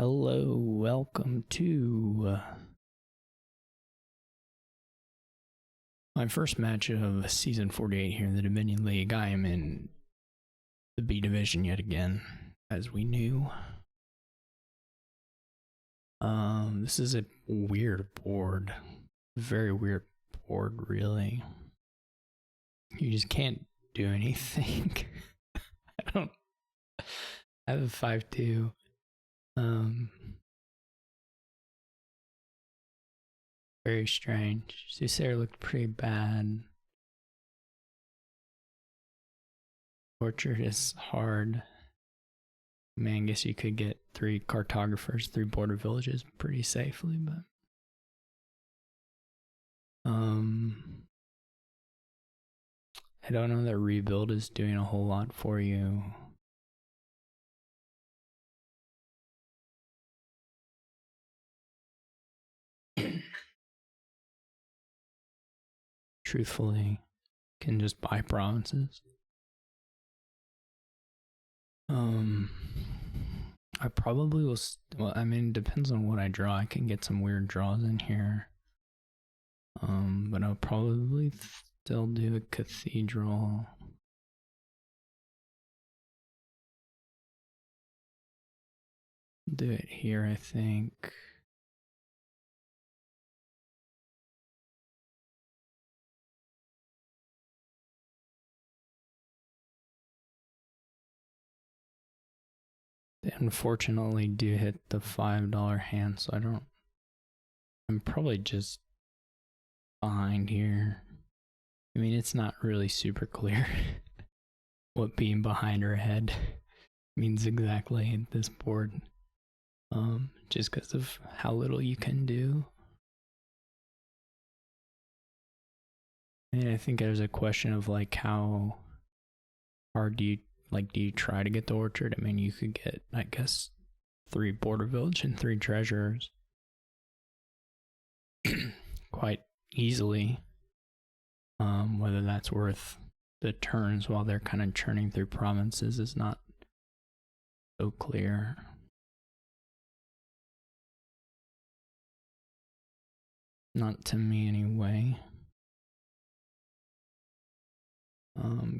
Hello, welcome to my first match of Season 48 here in the Dominion League. I am in the B Division yet again, as we knew. This is a weird board. Very weird board, really. You just can't do anything. I have a 5-2. Very strange. Soothsayer looked pretty bad. Orchard is hard. Man, I guess you could get 3 cartographers, 3 border villages pretty safely, but I don't know that rebuild is doing a whole lot for you. Truthfully, can just buy provinces. I probably will. Well, I mean, it depends on what I draw. I can get some weird draws in here. But I'll probably still do a cathedral. Do it here, I think. They unfortunately do hit the $5 hand, so I'm probably just behind here. I mean, it's not really super clear what being behind or ahead means exactly at this board. Just because of how little you can do. And I think there's a question of like how hard do you try to get the orchard? I mean, you could get, I guess, 3 border village and 3 treasures quite easily. Whether that's worth the turns while they're kind of churning through provinces is not so clear. Not to me anyway.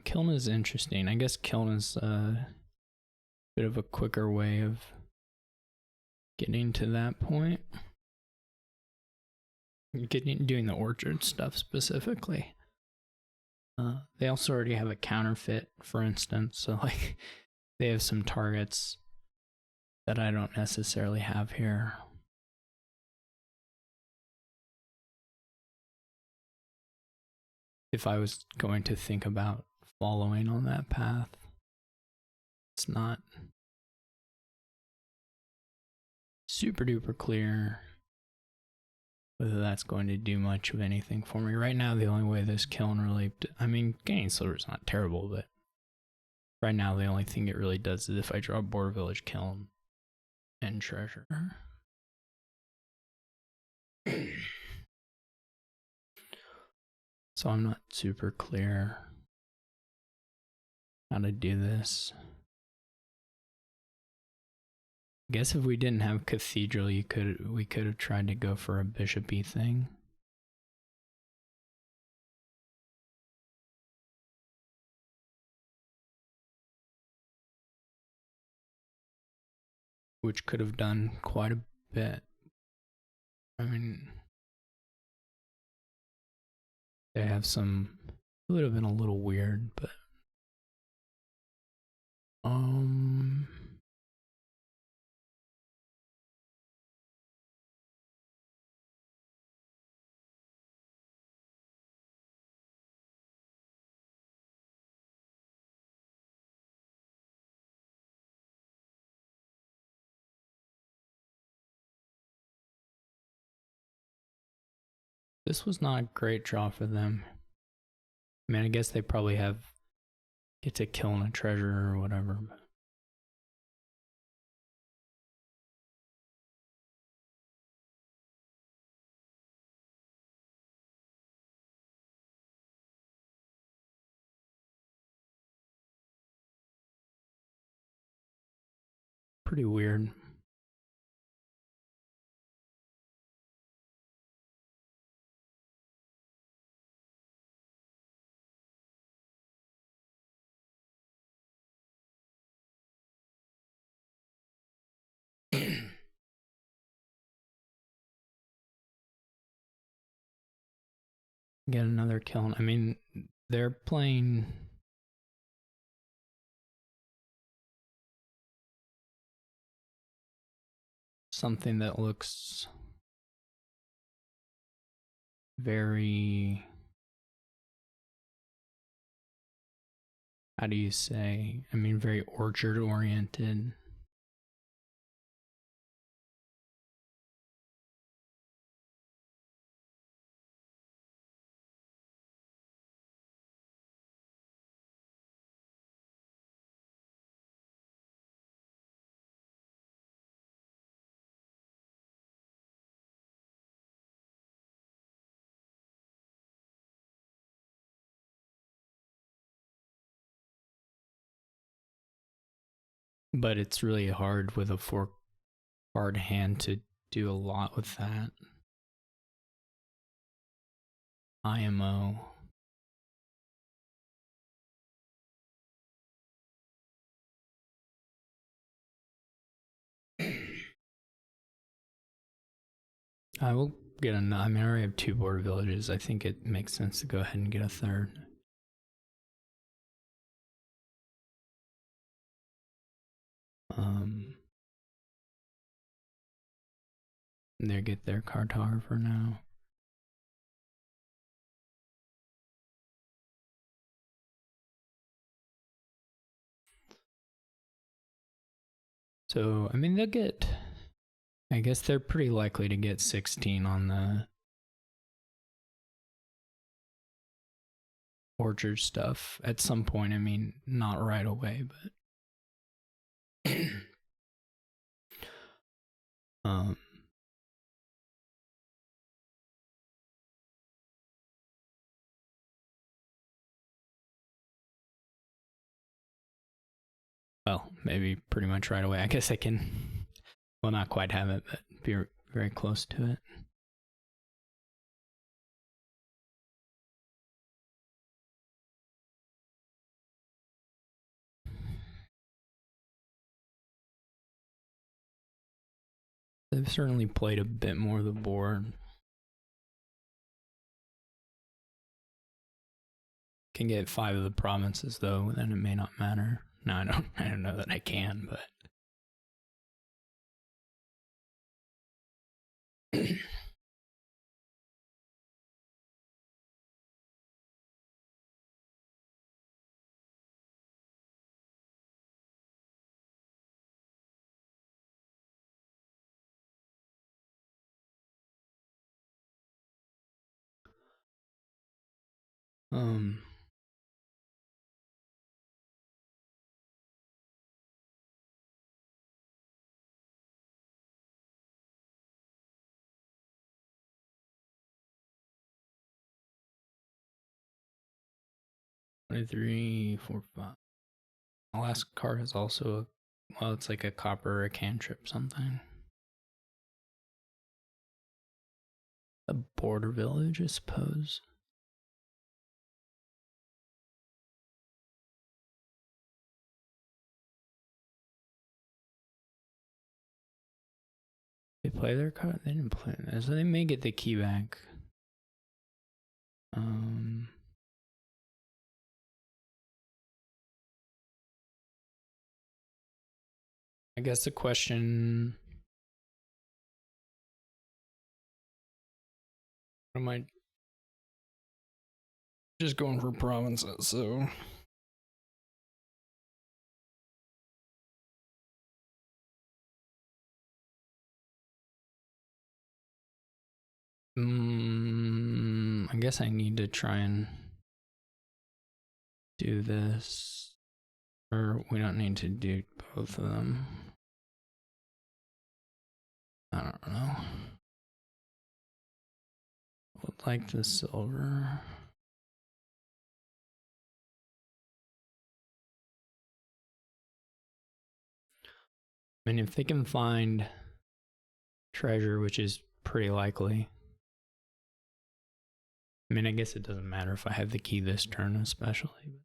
Kiln is interesting. I guess Kiln is a bit of a quicker way of getting to that point. Doing the orchard stuff specifically. They also already have a counterfeit, for instance, so like they have some targets that I don't necessarily have here. If I was going to think about following on that path, it's not super duper clear whether that's going to do much of anything for me. Right now, the only way this kiln really, I mean, gaining silver is not terrible, but right now the only thing it really does is if I draw a border village, kiln, and treasure. So I'm not super clear how to do this. I guess if we didn't have cathedral, we could have tried to go for a bishopy thing. Which could have done quite a bit. I mean, they have some, it would have been a little weird, but this was not a great draw for them. I mean, I guess they probably get to kill a treasure or whatever. But pretty weird. Get another kill. I mean, they're playing something that looks very, how do you say? I mean, very orchard oriented. But it's really hard with a 4-card hand to do a lot with that. IMO. I will get another. I mean, I already have 2 border villages. I think it makes sense to go ahead and get a 3rd. They get their cartographer now. So, I mean, they'll get, I guess they're pretty likely to get 16 on the orchard stuff at some point. I mean, not right away, but well, maybe pretty much right away. I guess I can, well, not quite have it, but be very close to it. They've certainly played a bit more of the board. Can get 5 of the provinces though, then it may not matter. No, I don't know that I can, but three, 4, 5. The last card is also well, it's like a copper or a cantrip something. A border village, I suppose. They play their card? They didn't play that, so they may get the key back. I guess the question, am I just going for provinces, so I guess I need to try and do this, or we don't need to do both of them. I don't know. Would like the silver. I mean, if they can find treasure, which is pretty likely. I mean, I guess it doesn't matter if I have the key this turn, especially.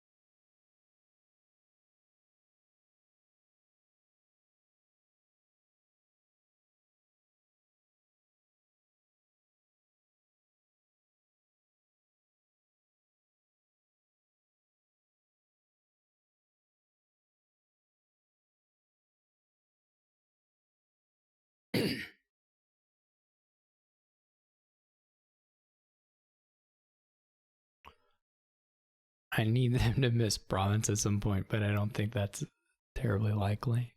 I need them to miss province at some point, but I don't think that's terribly likely.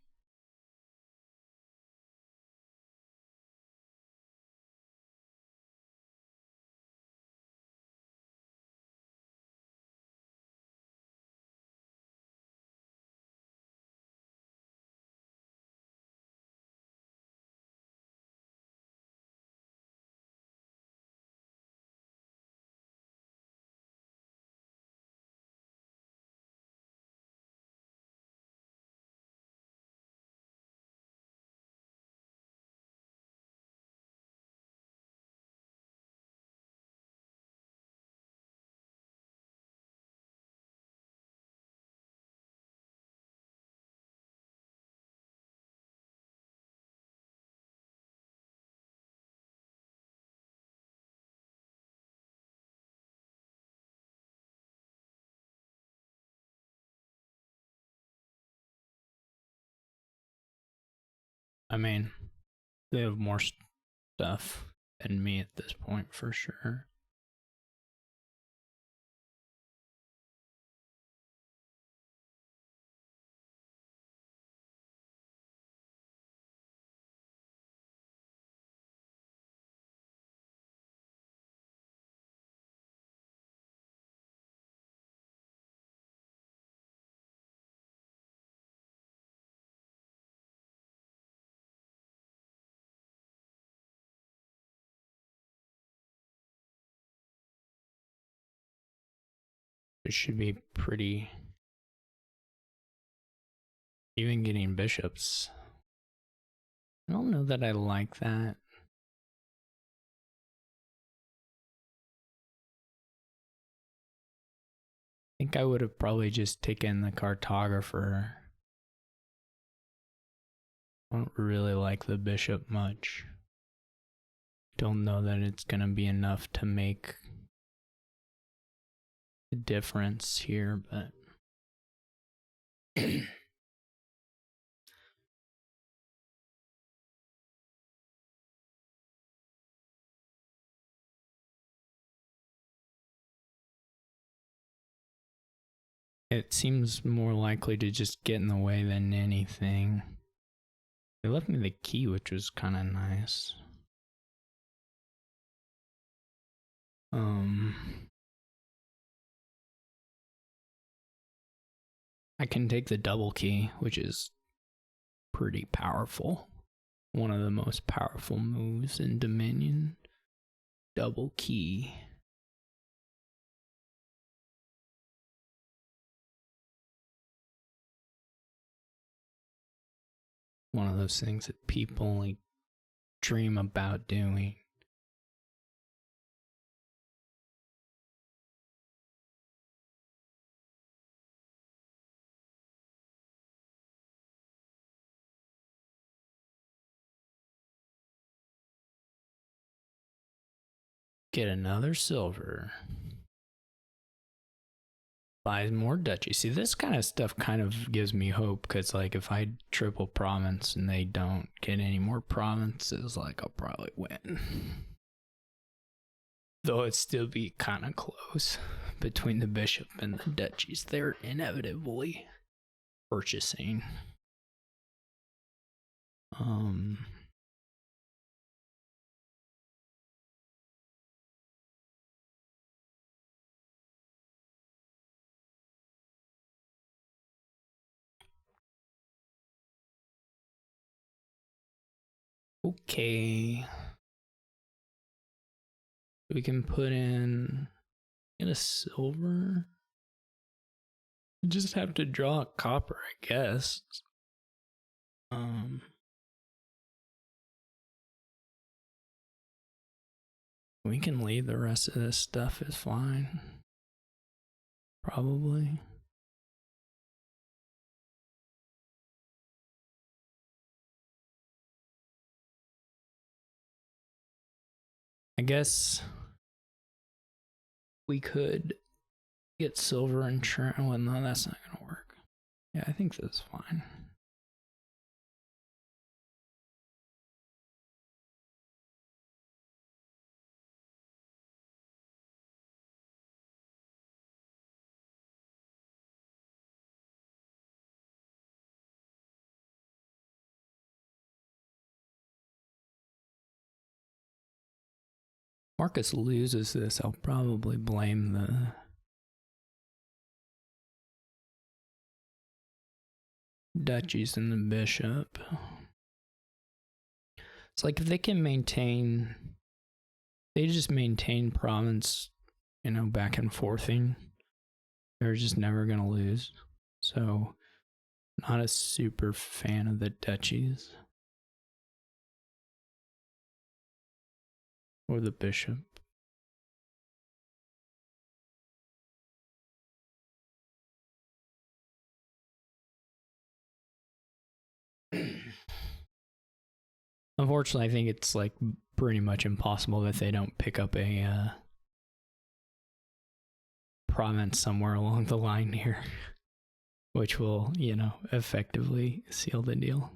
I mean, they have more stuff than me at this point for sure. It should be pretty. Even getting bishops. I don't know that I like that. I think I would have probably just taken the cartographer. I don't really like the bishop much. Don't know that it's gonna be enough to make a difference here, but it seems more likely to just get in the way than anything. They left me the key, which was kind of nice. I can take the double key, which is pretty powerful. One of the most powerful moves in Dominion. Double key. One of those things that people only dream about doing. Get another silver. Buys more duchy. See, this kind of stuff kind of gives me hope because, like, if I triple province and they don't get any more provinces, like, I'll probably win. Though it'd still be kind of close between the bishop and the duchies. They're inevitably purchasing. Okay. We can put in a silver. You just have to draw a copper, I guess. We can leave the rest of this stuff is fine. Probably. I guess we could get silver and churn. Well, no, that's not gonna work. Yeah, I think that's fine. Marcus loses this, I'll probably blame the duchies and the bishop. It's like if they can maintain, they just maintain province, you know, back and forthing, they're just never gonna lose. So, not a super fan of the duchies. Or the bishop. Unfortunately, I think it's like pretty much impossible that they don't pick up a province somewhere along the line here, which will, you know, effectively seal the deal.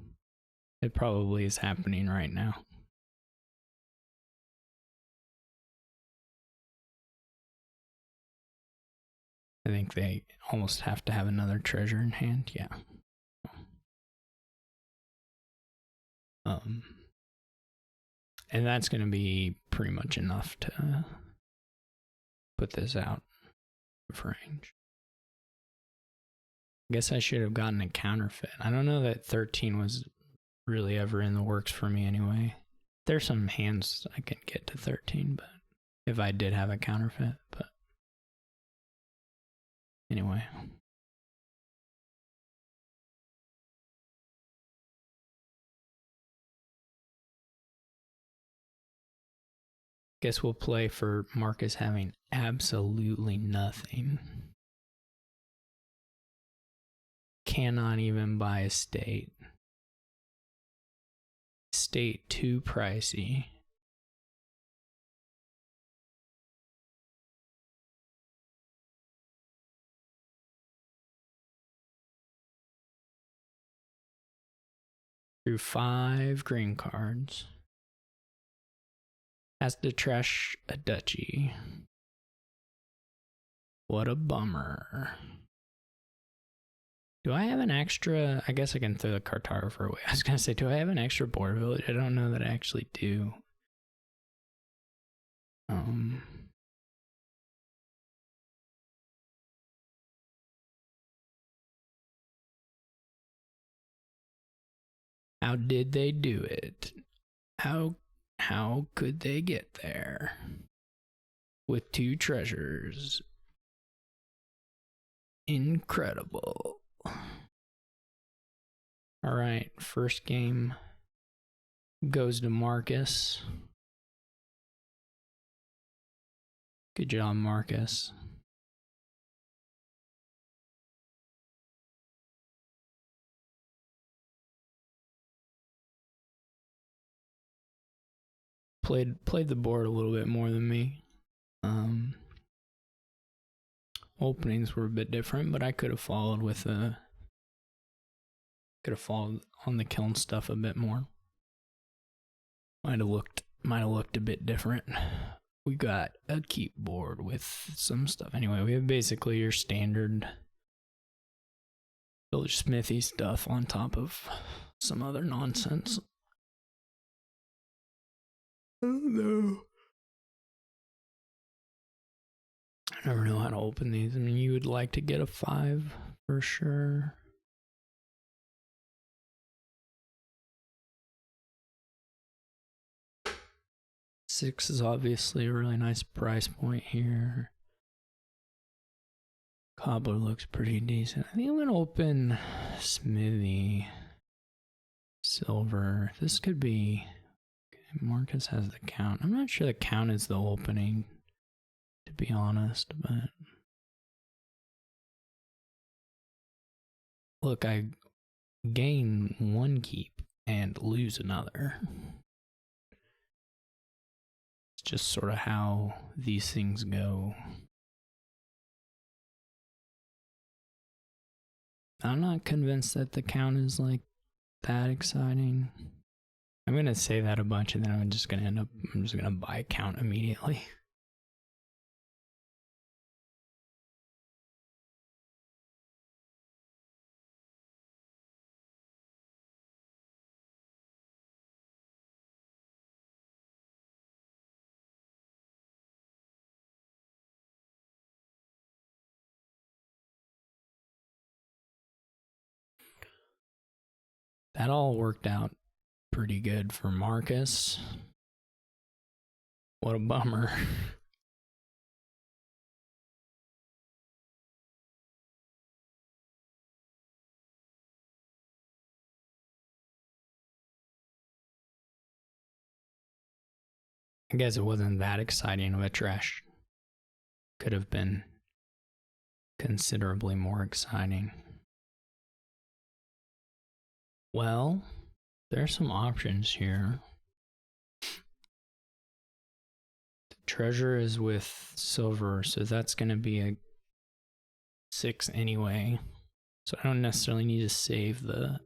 It probably is happening right now. I think they almost have to have another treasure in hand, yeah. And that's going to be pretty much enough to put this out of range. I guess I should have gotten a counterfeit. I don't know that 13 was really ever in the works for me anyway. There's some hands I can get to 13, but if I did have a counterfeit, but anyway. Guess we'll play for Marcus having absolutely nothing. Cannot even buy a state. State too pricey. Through 5 green cards. Has to trash a duchy. What a bummer. Do I have an extra? I guess I can throw the cartographer away. I was going to say, do I have an extra border village? I don't know that I actually do. How did they do it? How could they get there? With 2 treasures. Incredible. Alright, first game goes to Marcus. Good job, Marcus. Played the board a little bit more than me. Openings were a bit different, but I could have followed with on the kiln stuff a bit more. Might have looked a bit different. We got a keep board with some stuff. Anyway, we have basically your standard village smithy stuff on top of some other nonsense. Oh no. I never know how to open these. I mean, you would like to get a 5 for sure. Six is obviously a really nice price point here. Cobbler looks pretty decent. I think I'm gonna open smithy. Silver. This could be. Okay, Marcus has the count. I'm not sure the count is the opening, to be honest, but look, I gain 1 keep and lose another. It's just sort of how these things go. I'm not convinced that the count is like that exciting. I'm gonna say that a bunch and then I'm just gonna buy count immediately. that all worked out pretty good for Marcus. What a bummer. I guess it wasn't that exciting of a trash. Could have been considerably more exciting. Well, there's some options here. The treasure is with silver, so that's going to be a 6 anyway. So I don't necessarily need to save the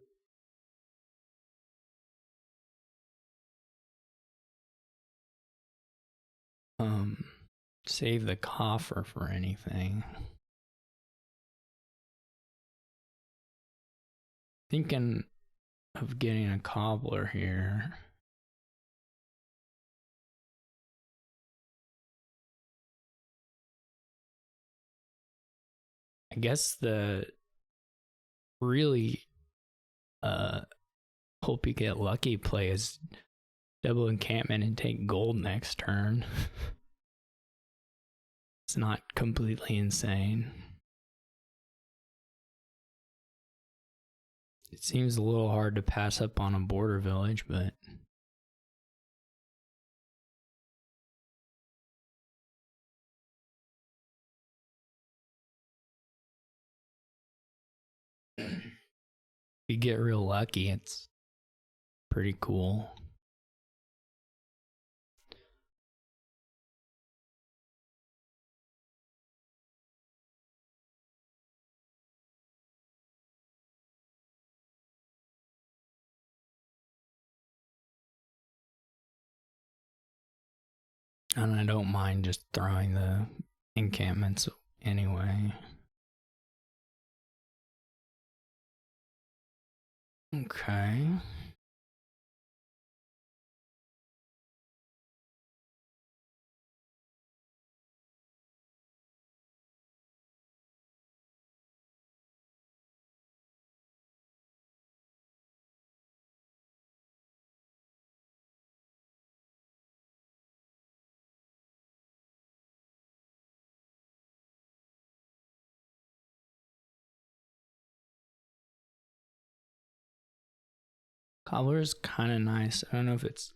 coffer for anything. Thinking of getting a cobbler here. I guess the really hope you get lucky play is double encampment and take gold next turn. It's not completely insane. It seems a little hard to pass up on a border village, but if you get real lucky, it's pretty cool. And I don't mind just throwing the encampments anyway. Okay. Cobbler is kind of nice. I don't know if it's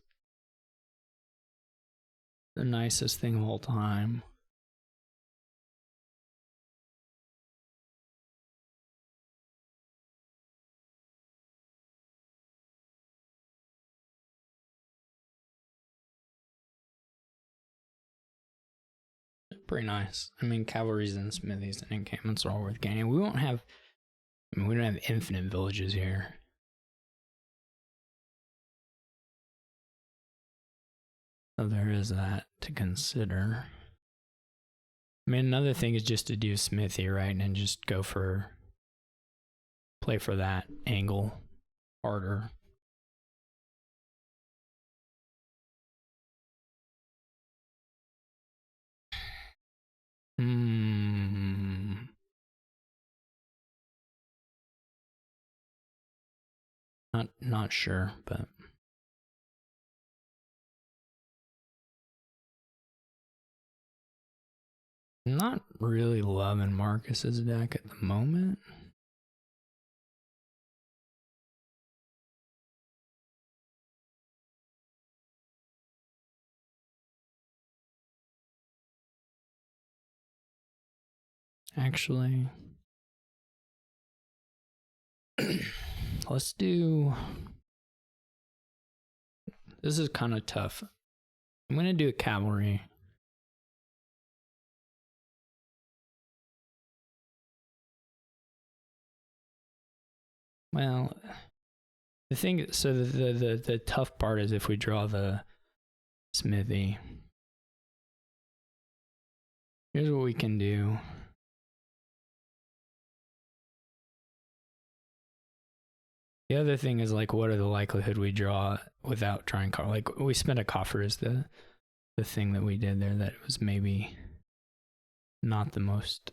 the nicest thing of all time. Pretty nice. I mean, cavalries and smithies and encampments are all worth gaining. We don't have infinite villages here. So there is that to consider. I mean, another thing is just to do smithy, right? And just play for that angle harder. Not sure, but I'm not really loving Marcus's deck at the moment. Actually, let's do. This is kind of tough. I'm going to do a cavalry. Well, the thing, so the tough part is if we draw the smithy. Here's what we can do. The other thing is like, what are the likelihood we draw without trying coffer? Like we spent a coffer is the thing that we did there that was maybe not the most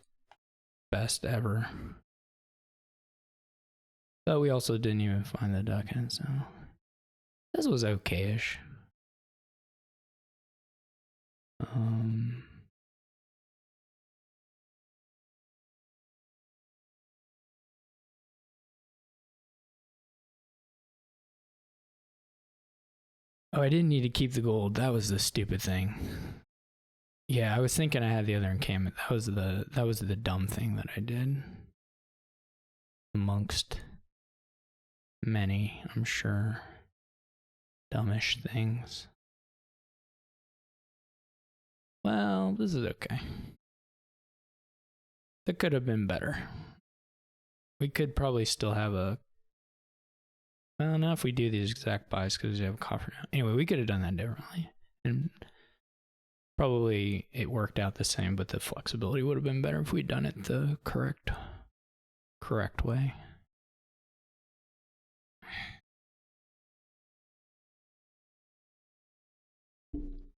best ever. But we also didn't even find the duck hen, so this was okay-ish. Oh, I didn't need to keep the gold. That was the stupid thing. Yeah, I was thinking I had the other encampment. That was the dumb thing that I did. Amongst many, I'm sure, dumbish things. Well, this is okay. That could have been better. We could probably still have a... Well, not if we do these exact buys because we have a coffer now. Anyway, we could have done that differently. And probably it worked out the same, but the flexibility would have been better if we'd done it the correct way.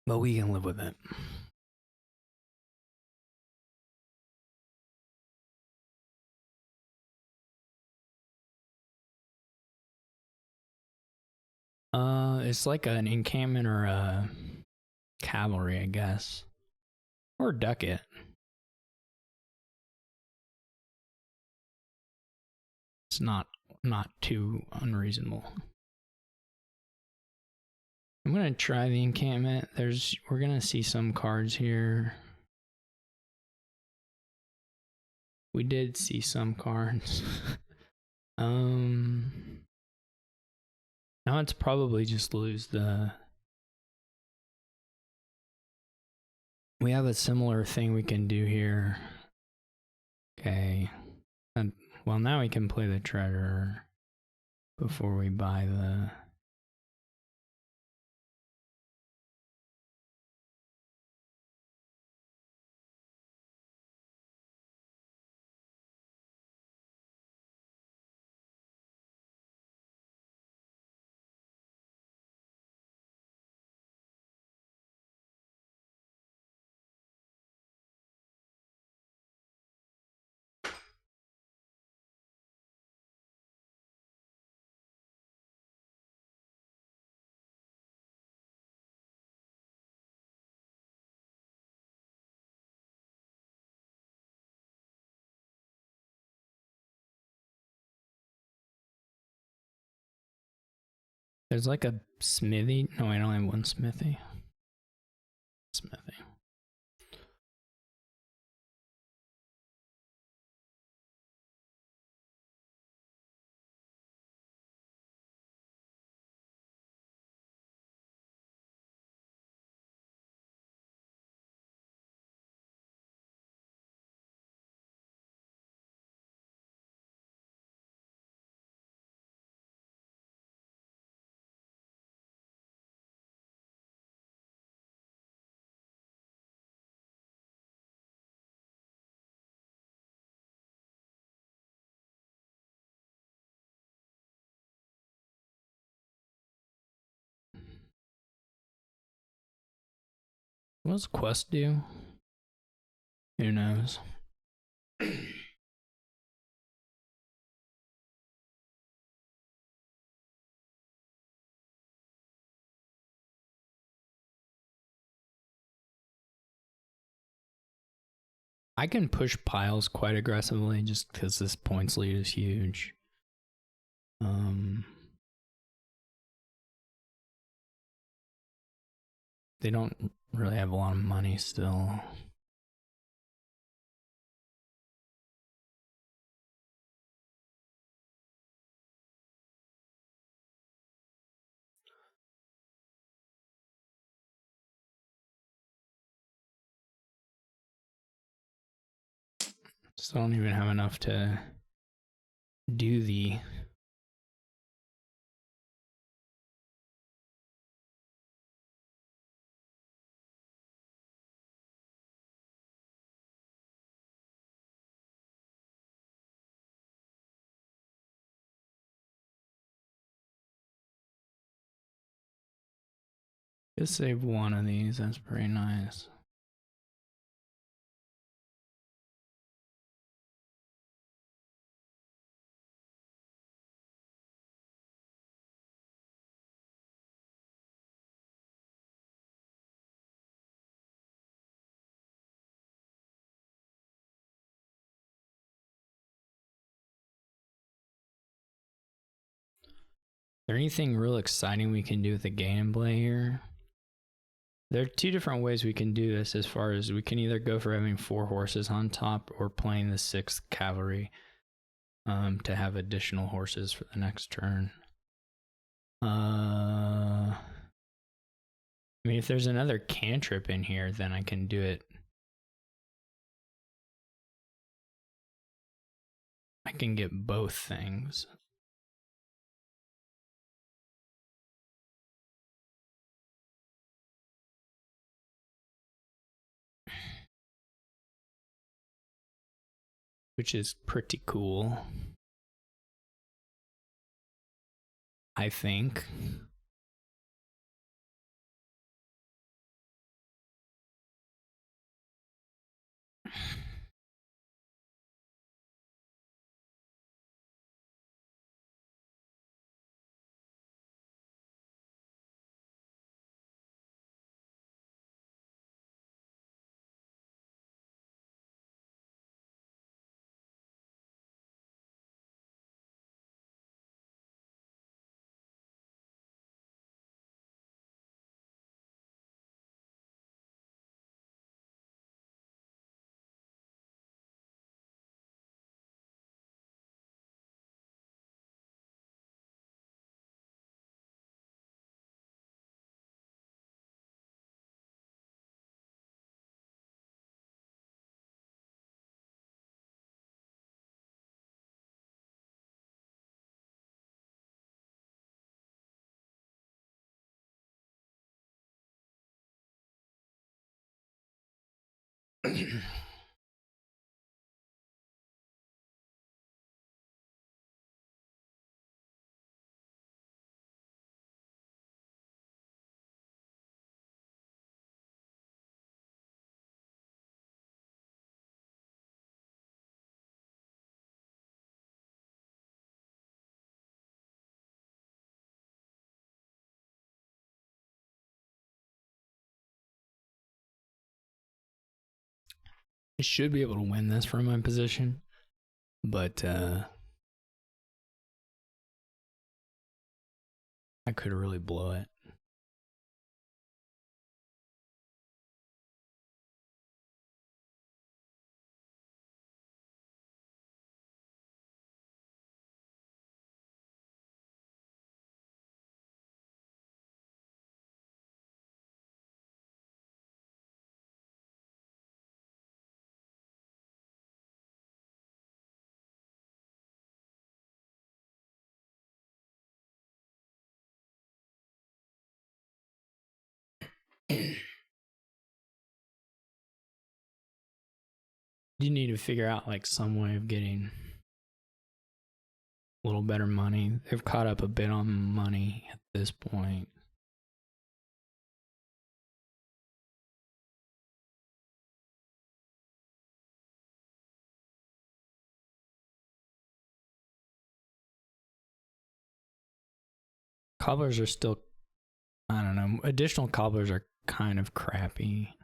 But we can live with it. It's like an encampment or a cavalry, I guess. Or ducat. It's not too unreasonable. I'm gonna try the encampment. We're gonna see some cards here. We did see some cards. Now it's probably just lose the... We have a similar thing we can do here. Okay. And, well, now we can play the treasure before we buy the... There's like a smithy. No, I only have one smithy. Smithy. What does quest do? Who knows? I can push piles quite aggressively just because this points lead is huge. They don't really have a lot of money still. Just don't even have enough to do the... Just save one of these, that's pretty nice. there anything real exciting we can do with the gameplay here? There are two different ways we can do this, as far as we can either go for having 4 horses on top or playing the 6th cavalry to have additional horses for the next turn. I mean, if there's another cantrip in here, then I can do it. I can get both things. Which is pretty cool, I think. I should be able to win this from my position, but I could really blow it. You need to figure out like some way of getting a little better money. They've caught up a bit on money at this point. Cobblers are still, I don't know, additional cobblers are kind of crappy.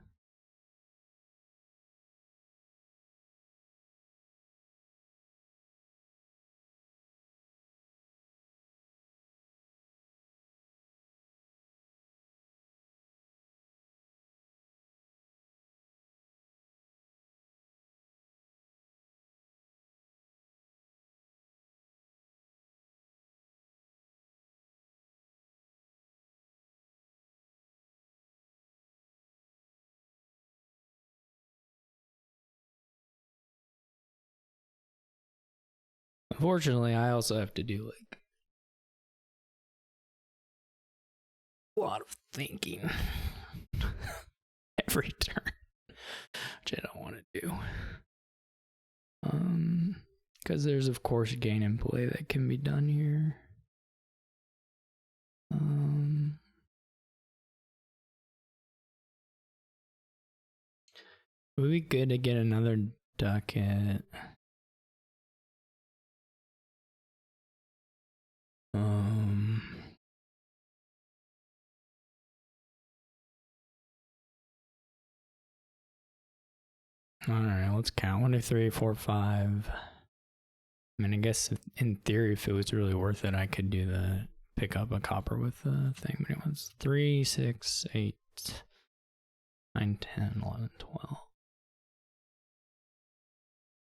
Unfortunately, I also have to do like a lot of thinking every turn, which I don't want to do. Because there's of course gain and play that can be done here. It would be good to get another ducat. Alright, let's count. 1, 2, 3, 4, 5. I mean, I guess in theory, if it was really worth it, I could do the pick up a copper with the thing, but it was 3, 6, 8, 9, 10, 11, 12.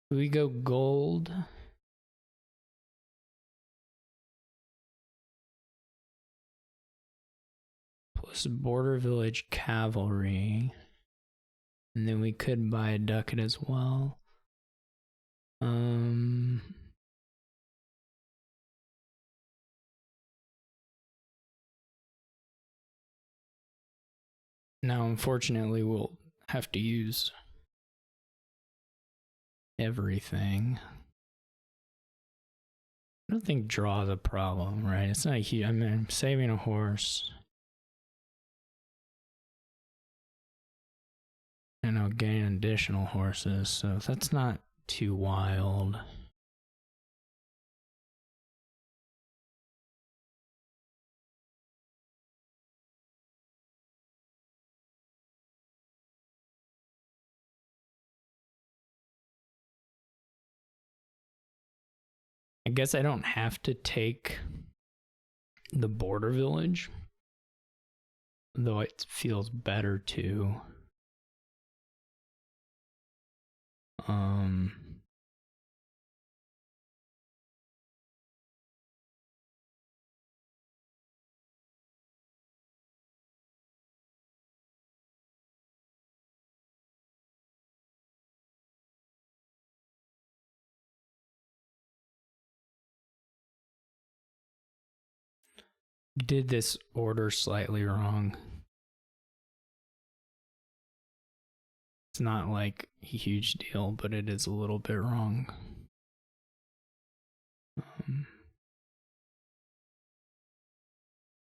Do we go gold? Plus border village cavalry. And then we could buy a ducat as well. Now, unfortunately, we'll have to use everything. I don't think draw is a problem, right? It's not huge. I mean, I'm saving a horse. And I'll gain additional horses, so that's not too wild. I guess I don't have to take the border village, though it feels better to. Did this order slightly wrong. It's not like a huge deal, but it is a little bit wrong.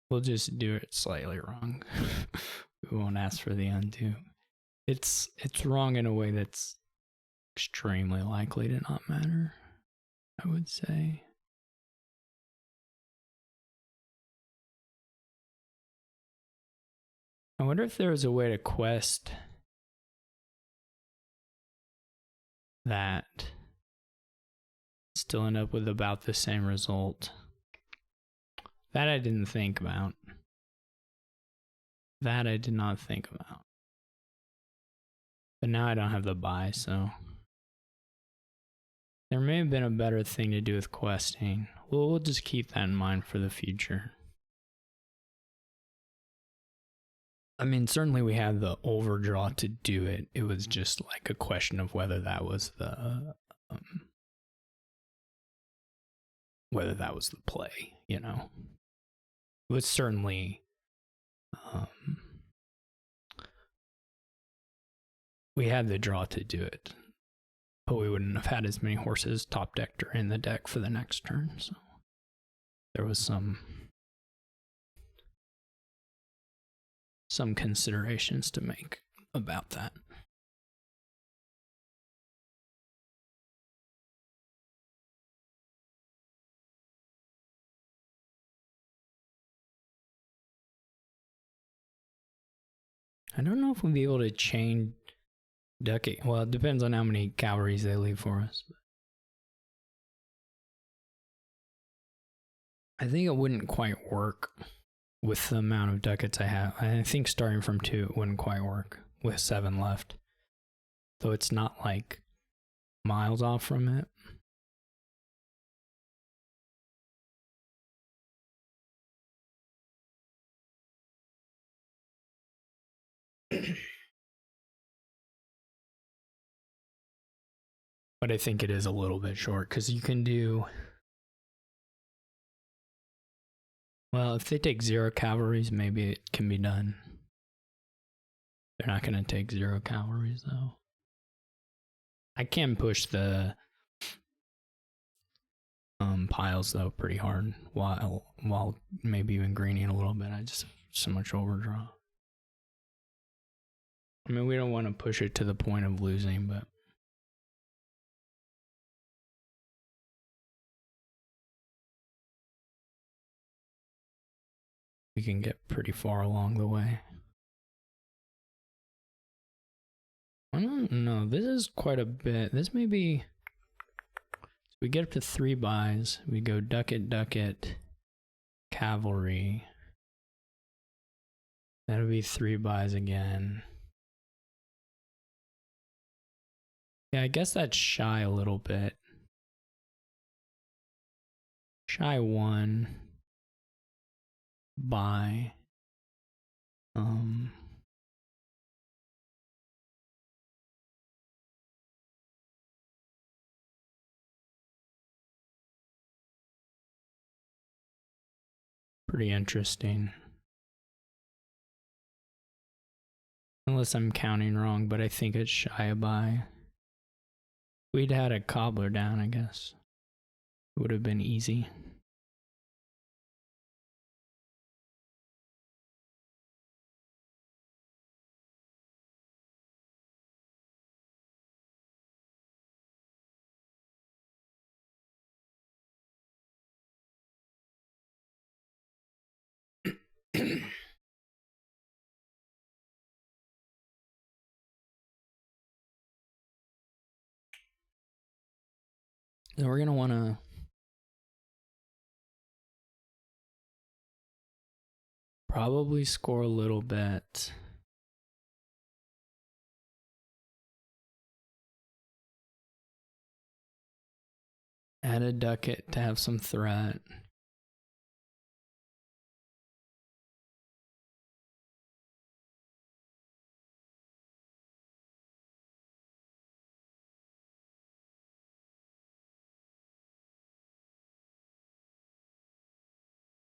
We'll just do it slightly wrong. We won't ask for the undo. It's wrong in a way that's extremely likely to not matter, I would say. I wonder if there was a way to quest that still end up with about the same result. That I didn't think about. That I did not think about. But now I don't have the buy, so there may have been a better thing to do with questing. Well, we'll just keep that in mind for the future. I mean, certainly we had the overdraw to do it. It was just like a question of whether that was the play, you know. It was certainly we had the draw to do it, but we wouldn't have had as many horses top decked or in the deck for the next turn. So there was some considerations to make about that. I don't know if we'll be able to chain ducat. Well, it depends on how many cavalries they leave for us. I think it wouldn't quite work with the amount of ducats I have. I think starting from 2, it wouldn't quite work with 7 left. Though it's not like miles off from it. But I think it is a little bit short because you can do. Well, if they take 0 cavalries, maybe it can be done. They're not going to take 0 cavalries, though. I can push the piles, though, pretty hard, while maybe even greening a little bit. I just have so much overdraw. I mean, we don't want to push it to the point of losing, but we can get pretty far along the way. I don't know. This is quite a bit. This may be. We get up to 3 buys. We go ducat, ducat. cavalry. That'll be 3 buys again. Yeah, I guess that's shy a little bit. Shy 1 buy. Pretty interesting. Unless I'm counting wrong, but I think it's shy a buy. We'd had a cobbler down, I guess. It would have been easy. So we're gonna want to probably score a little bit. Add a ducat to have some threat.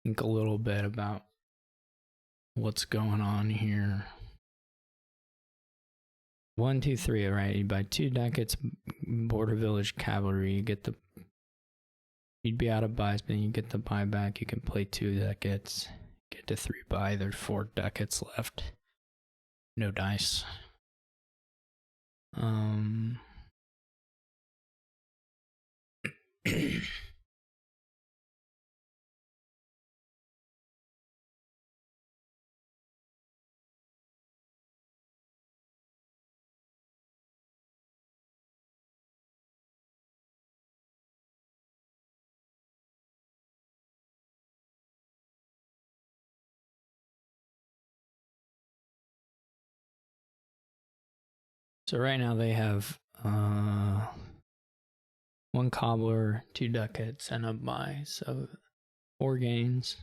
Think a little bit about what's going on here. 1, 2, 3, right? You buy 2 ducats, border village cavalry. You get the. You'd be out of buys, but you get the buyback. You can play 2 ducats. Get to 3 buy. There's 4 ducats left. No dice. So right now they have 1 cobbler, 2 ducats, and a buy. So 4 gains.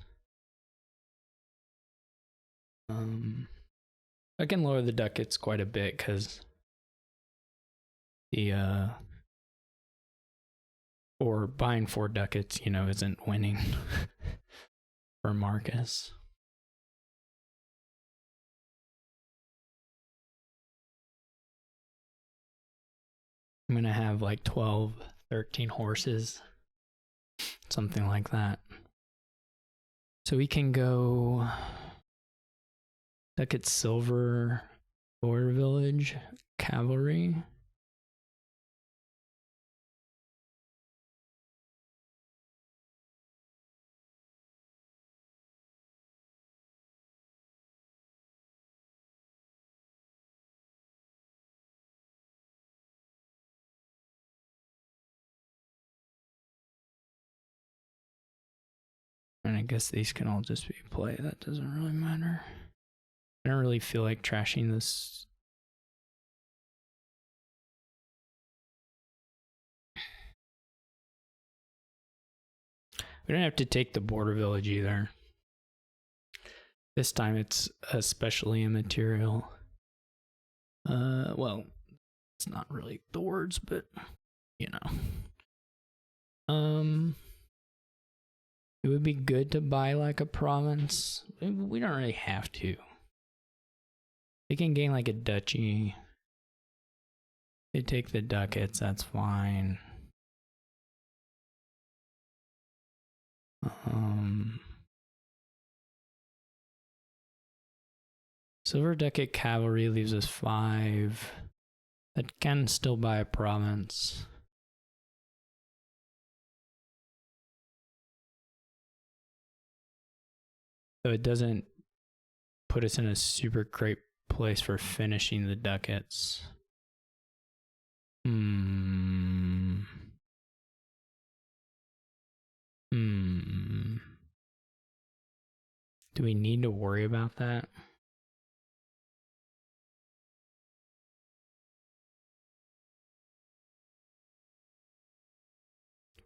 I can lower the ducats quite a bit because the or buying 4 ducats, isn't winning for Marcus. I'm gonna have like 12, 13 horses, something like that. So we can go ducat silver, border village, cavalry. And I guess these can all just be play. That doesn't really matter. I don't really feel like trashing this. We don't have to take the border village either. This time it's especially immaterial. Well, it's not really the words, but it would be good to buy like a province. We don't really have to. They can gain like a duchy. They take the ducats, that's fine. Silver ducat cavalry leaves us 5. That can still buy a province. So it doesn't put us in a super great place for finishing the ducats. Do we need to worry about that?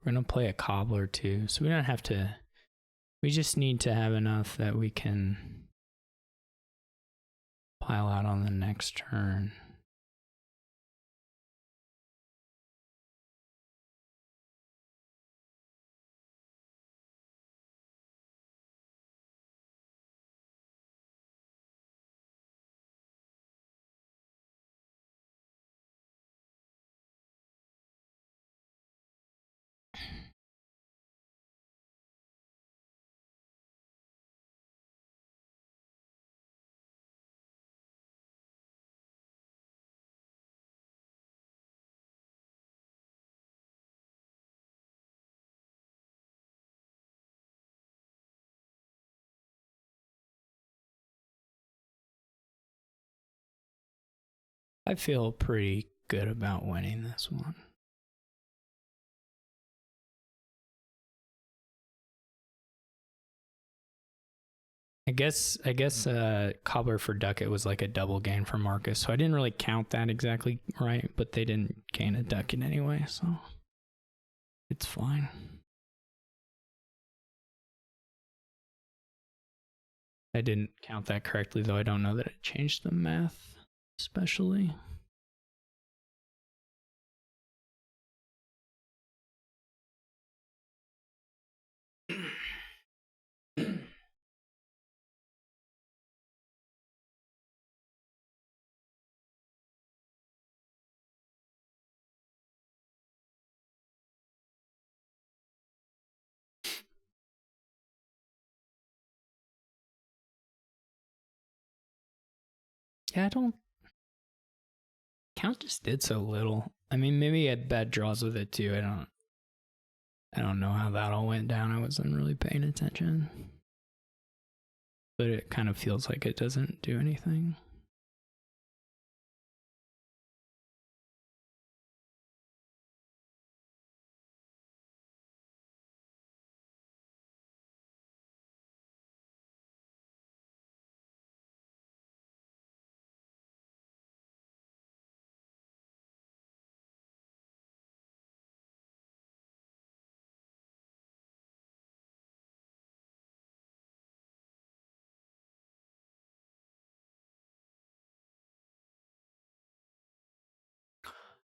We're going to play a cobbler too, so we don't have to... We just need to have enough that we can pile out on the next turn. I feel pretty good about winning this one. I guess cobbler for ducat was like a double gain for Marcus, so I didn't really count that exactly right, but they didn't gain a ducat anyway, so it's fine. I didn't count that correctly, though I don't know that it changed the math especially. Yeah, I don't... Count just did so little. I mean, maybe he had bad draws with it too. I don't know how that all went down. I wasn't really paying attention. But it kind of feels like it doesn't do anything.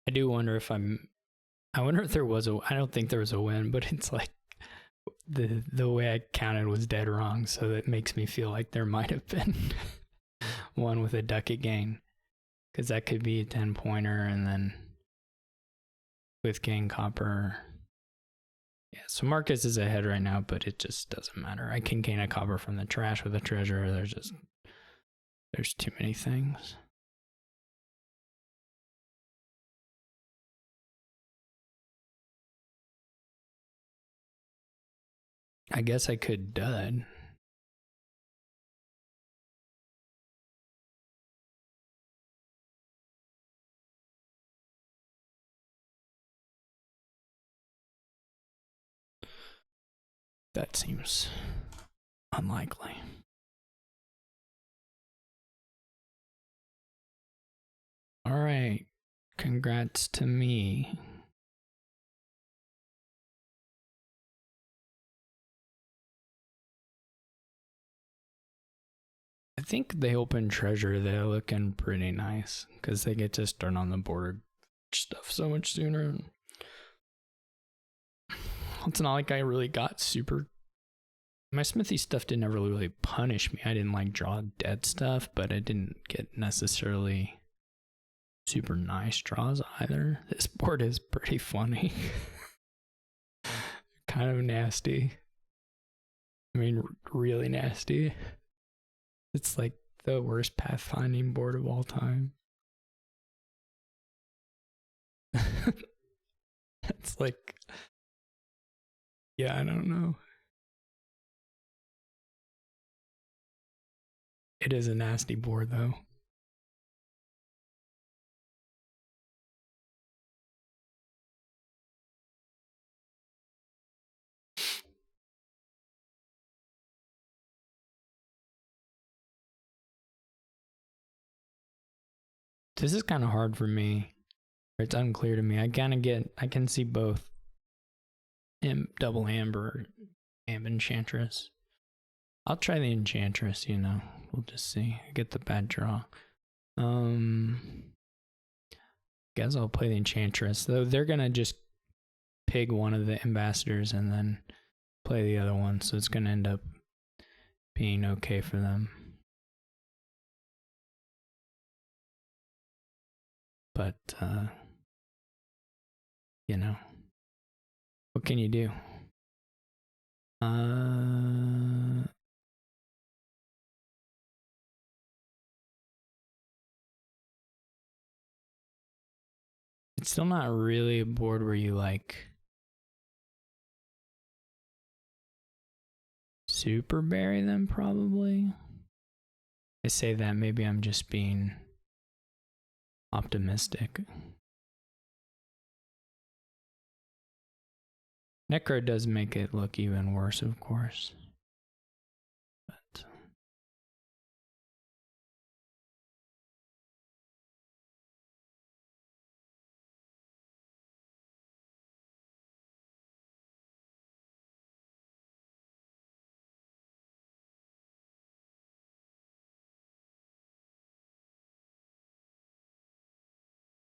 I do wonder if I wonder if there was I don't think there was a win, but it's like the way I counted was dead wrong, so that makes me feel like there might have been one with a ducat gain, because that could be a 10-pointer, and then with gain copper. Yeah, so Marcus is ahead right now, but it just doesn't matter. I can gain a copper from the trash with a treasure. There's too many things. I guess I could dud. That seems unlikely. All right. Congrats to me. I think they open treasure. They're looking pretty nice because they get to start on the border stuff so much sooner. It's not like I really got super... My smithy stuff didn't ever really punish me. I didn't like draw dead stuff, but I didn't get necessarily super nice draws either. This board is pretty funny. Kind of nasty. I mean, really nasty. It's like the worst pathfinding board of all time. It's like... Yeah, I don't know. It is a nasty board, though. This is kind of hard for me. It's unclear to me. I can see both double amber and Enchantress. I'll try the Enchantress, you know. We'll just see. I get the bad draw. Guess I'll play the Enchantress. Though they're gonna just pig one of the ambassadors and then play the other one, so it's gonna end up being okay for them. But you know, what can you do? It's still not really a board where you like super bury them, probably. I say that, maybe I'm just being optimistic. Necro does make it look even worse, of course. But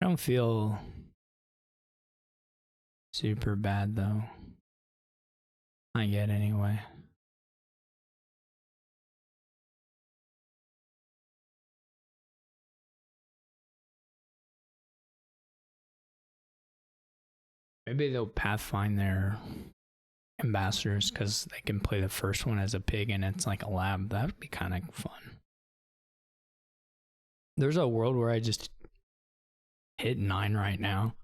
I don't feel super bad though. Not yet anyway. Maybe they'll pathfind their ambassadors because they can play the first one as a pig and it's like a lab. That would be kind of fun. There's a world where I just hit 9 right now,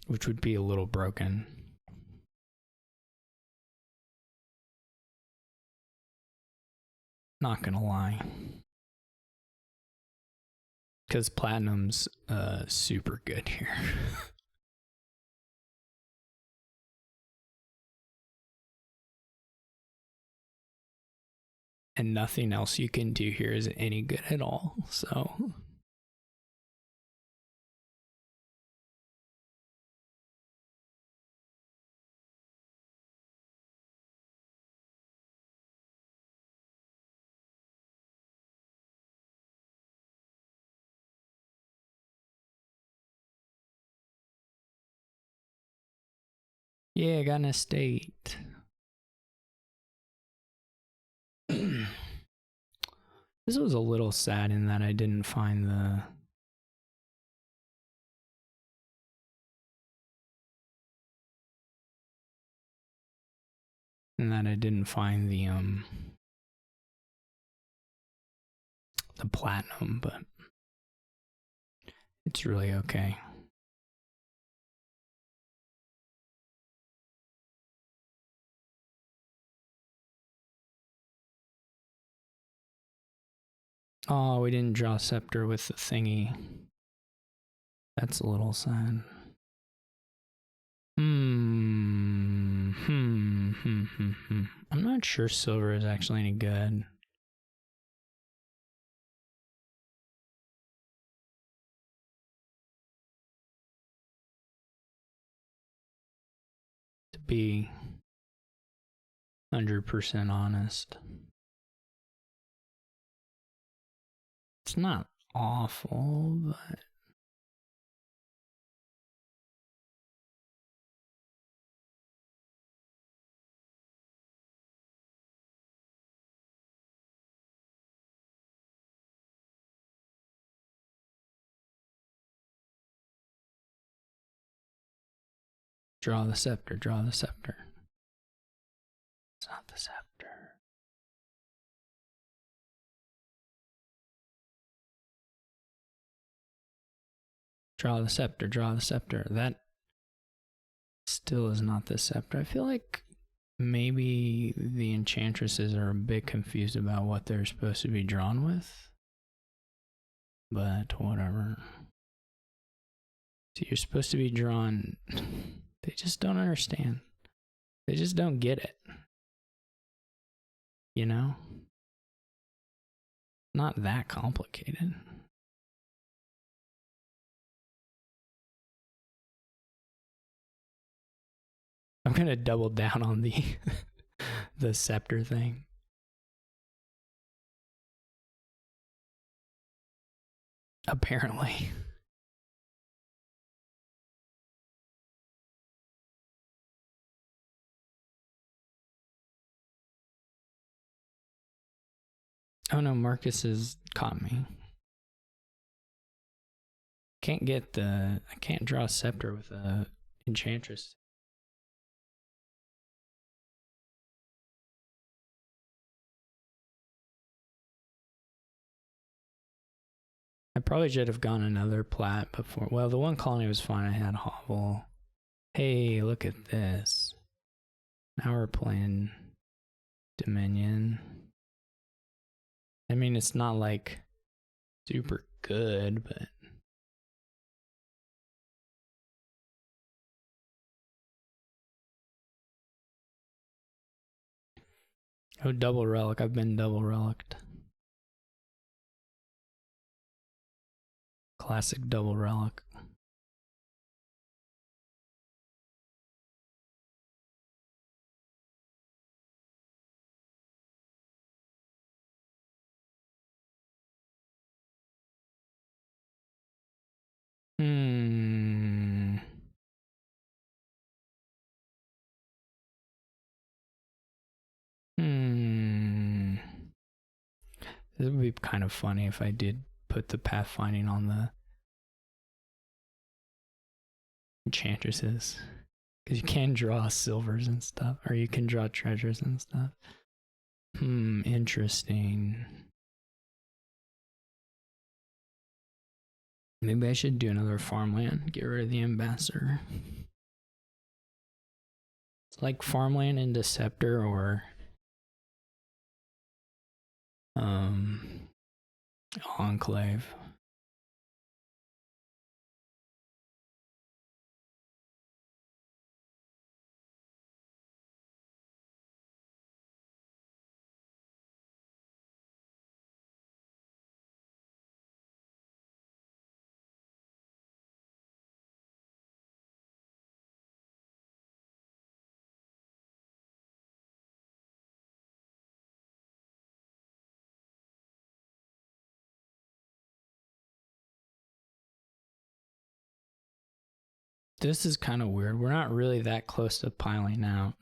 which would be a little broken. Not gonna lie. Because Platinum's super good here. And nothing else you can do here is any good at all, so... Yeah, I got an estate. This was a little sad in that I didn't find the... the platinum, but it's really okay. Oh, we didn't draw Scepter with the thingy. That's a little sad. I'm not sure silver is actually any good. To be 100% honest. It's not awful, but... Draw the scepter, draw the scepter. It's not the scepter. Draw the scepter, draw the scepter. That still is not the scepter. I feel like maybe the enchantresses are a bit confused about what they're supposed to be drawn with. But whatever. So you're supposed to be drawn... They just don't understand. They just don't get it. You know? Not that complicated. I'm gonna double down on the the scepter thing. Apparently. Oh no, Marcus has caught me. I can't draw a scepter with a Enchantress. I probably should have gone another plat before. Well, the one colony was fine. I had Hovel. Hey, look at this. Now we're playing Dominion. I mean, it's not like super good, but oh, double relic. I've been double reliced. Classic double relic. Hmm. It would be kind of funny if I did put the pathfinding on the Enchantresses. Because you can draw silvers and stuff, or you can draw treasures and stuff. Interesting. Maybe I should do another farmland, get rid of the ambassador. It's like farmland into scepter or enclave. This is kind of weird. We're not really that close to piling out.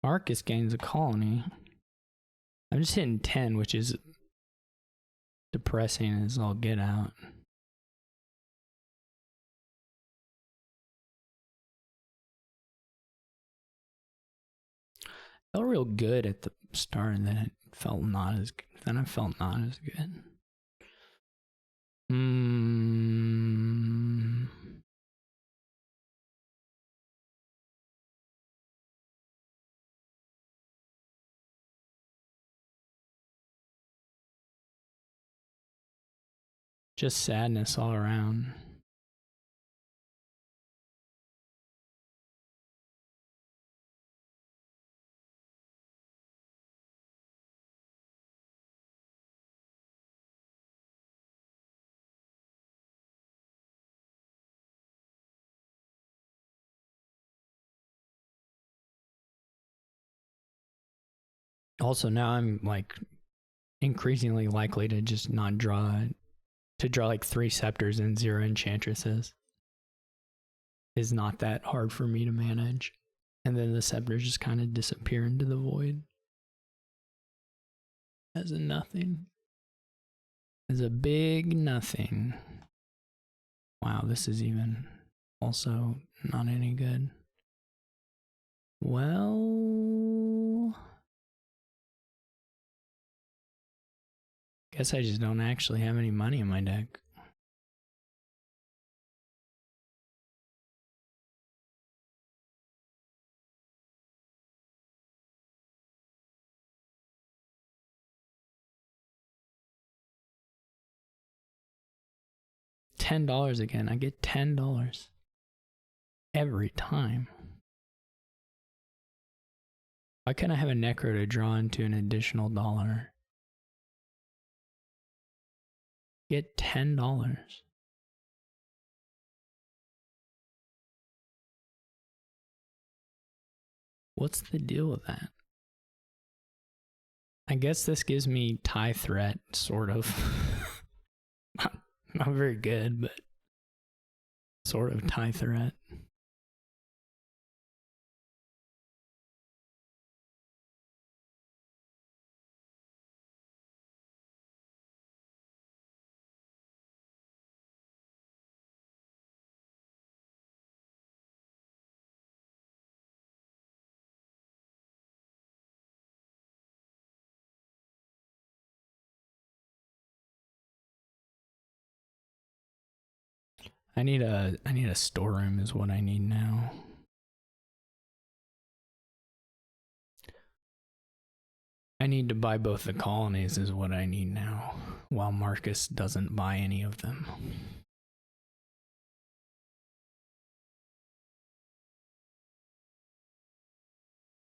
Marcus gains a colony. I'm just hitting 10, which is depressing as all get out. Felt real good at the start, and then it felt not as good. Then I felt not as good. Just sadness all around. Also, now I'm like increasingly likely to just not draw, to draw like 3 scepters and 0 enchantresses. Is not that hard for me to manage. And then the scepters just kind of disappear into the void. As a nothing. As a big nothing. Wow, this is even also not any good. Well, guess I just don't actually have any money in my deck. $10 again. I get $10 every time. Why can't I have a necro to draw into an additional dollar? Get $10. What's the deal with that? I guess this gives me tie threat, sort of. not very good, but sort of tie threat. I need a storeroom is what I need now. I need to buy both the colonies is what I need now, while Marcus doesn't buy any of them.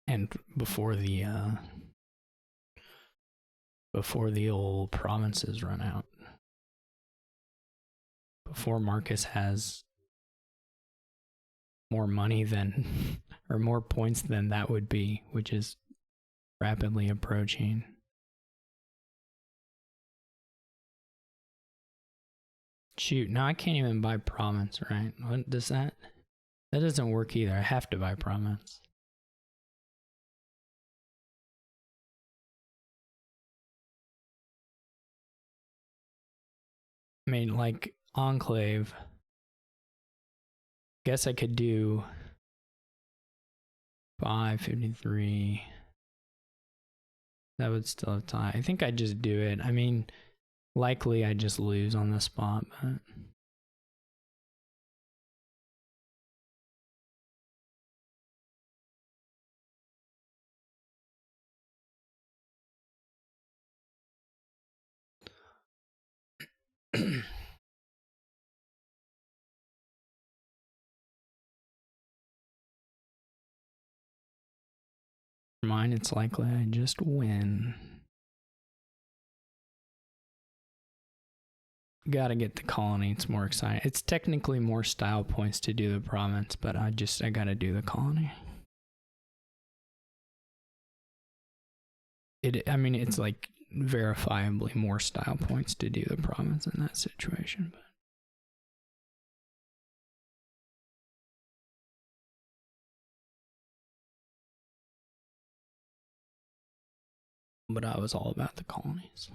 And before the old provinces run out. Before Marcus has more money than, or more points than that would be, which is rapidly approaching. Shoot, now I can't even buy province, right? What does that? That doesn't work either. I have to buy province. I mean, like, Enclave. Guess I could do 553. That would still have tie. I think I'd just do it. I mean, likely I just lose on the spot, but mine, it's likely I just win. Gotta get the colony, it's more exciting. It's technically more style points to do the province, but I gotta do the colony. I mean, it's like verifiably more style points to do the province in that situation, but I was all about the colonies.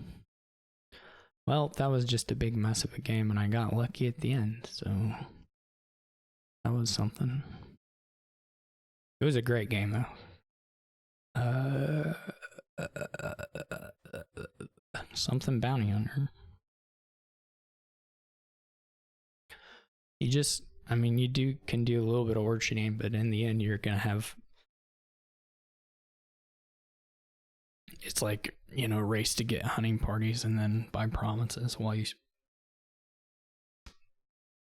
Well, that was just a big mess of a game, and I got lucky at the end, so that was something. It was a great game, though. Something bounty hunter. You just, I mean, you can do a little bit of orcharding, but in the end, you're gonna have. It's like, you know, race to get hunting parties and then buy provinces while you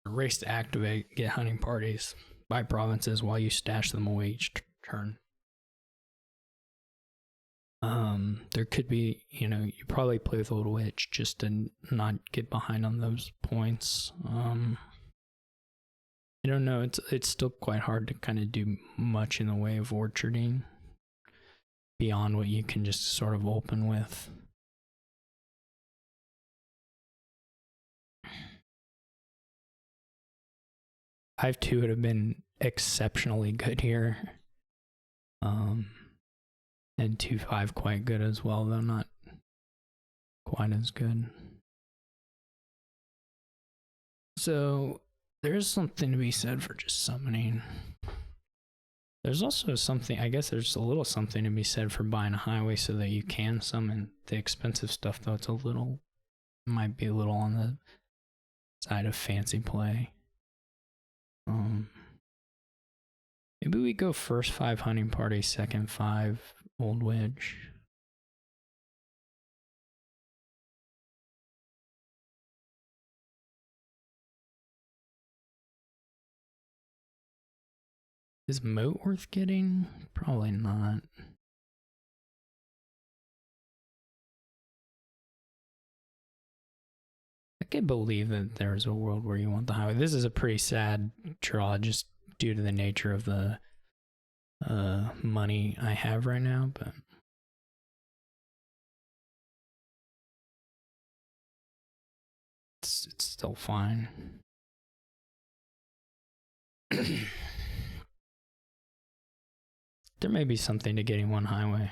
race to activate, get hunting parties, buy provinces while you stash them away each turn. There could be, you know, you probably play with Old Witch just to not get behind on those points. I don't know, it's still quite hard to kind of do much in the way of orcharding beyond what you can just sort of open with. I have 2 would have been exceptionally good here. And 2-5 quite good as well, though not quite as good. So there's something to be said for just summoning. There's also something, I guess there's a little something to be said for buying a highway so that you can summon the expensive stuff, though it's might be a little on the side of fancy play. Maybe we go first 5 hunting party, second 5 Old Witch. Is moat worth getting? Probably not. I can believe that there's a world where you want the highway. This is a pretty sad draw just due to the nature of the money I have right now, but it's still fine. There may be something to getting one highway.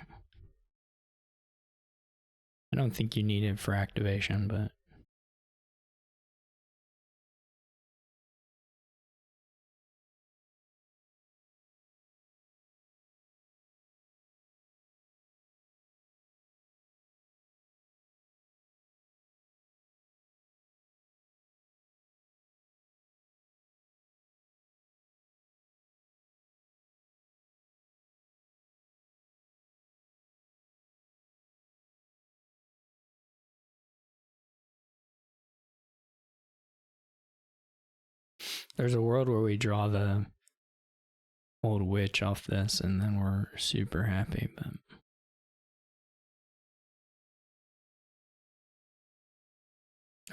I don't think you need it for activation, but there's a world where we draw the old witch off this and then we're super happy, but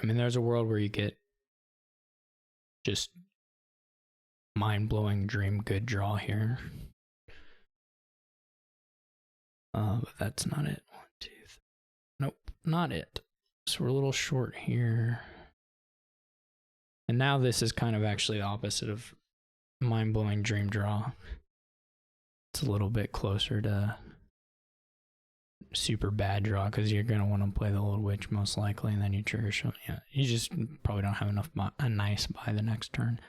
I mean, there's a world where you get just mind-blowing dream good draw here. But that's not it. 1, 2, 3. Nope, not it. So we're a little short here. And now this is kind of actually the opposite of mind-blowing dream draw. It's a little bit closer to super bad draw because you're going to want to play the old witch most likely, and then you trigger show. Yeah, you just probably don't have enough a nice buy the next turn.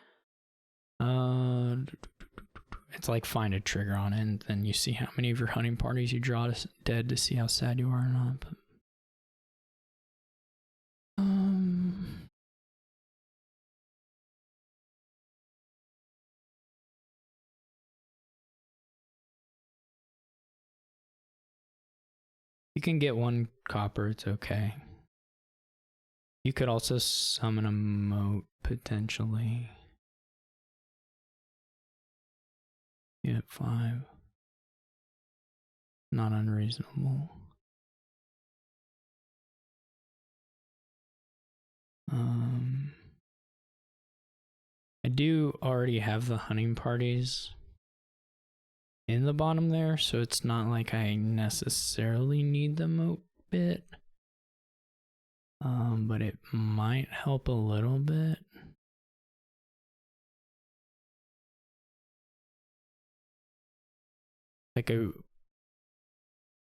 It's like find a trigger on it, and then you see how many of your hunting parties you draw dead to see how sad you are or not. But, you can get 1 copper, it's okay. You could also summon a moat potentially. You get 5. Not unreasonable. I do already have the hunting parties in the bottom there, so it's not like I necessarily need the moat bit. But it might help a little bit. Like I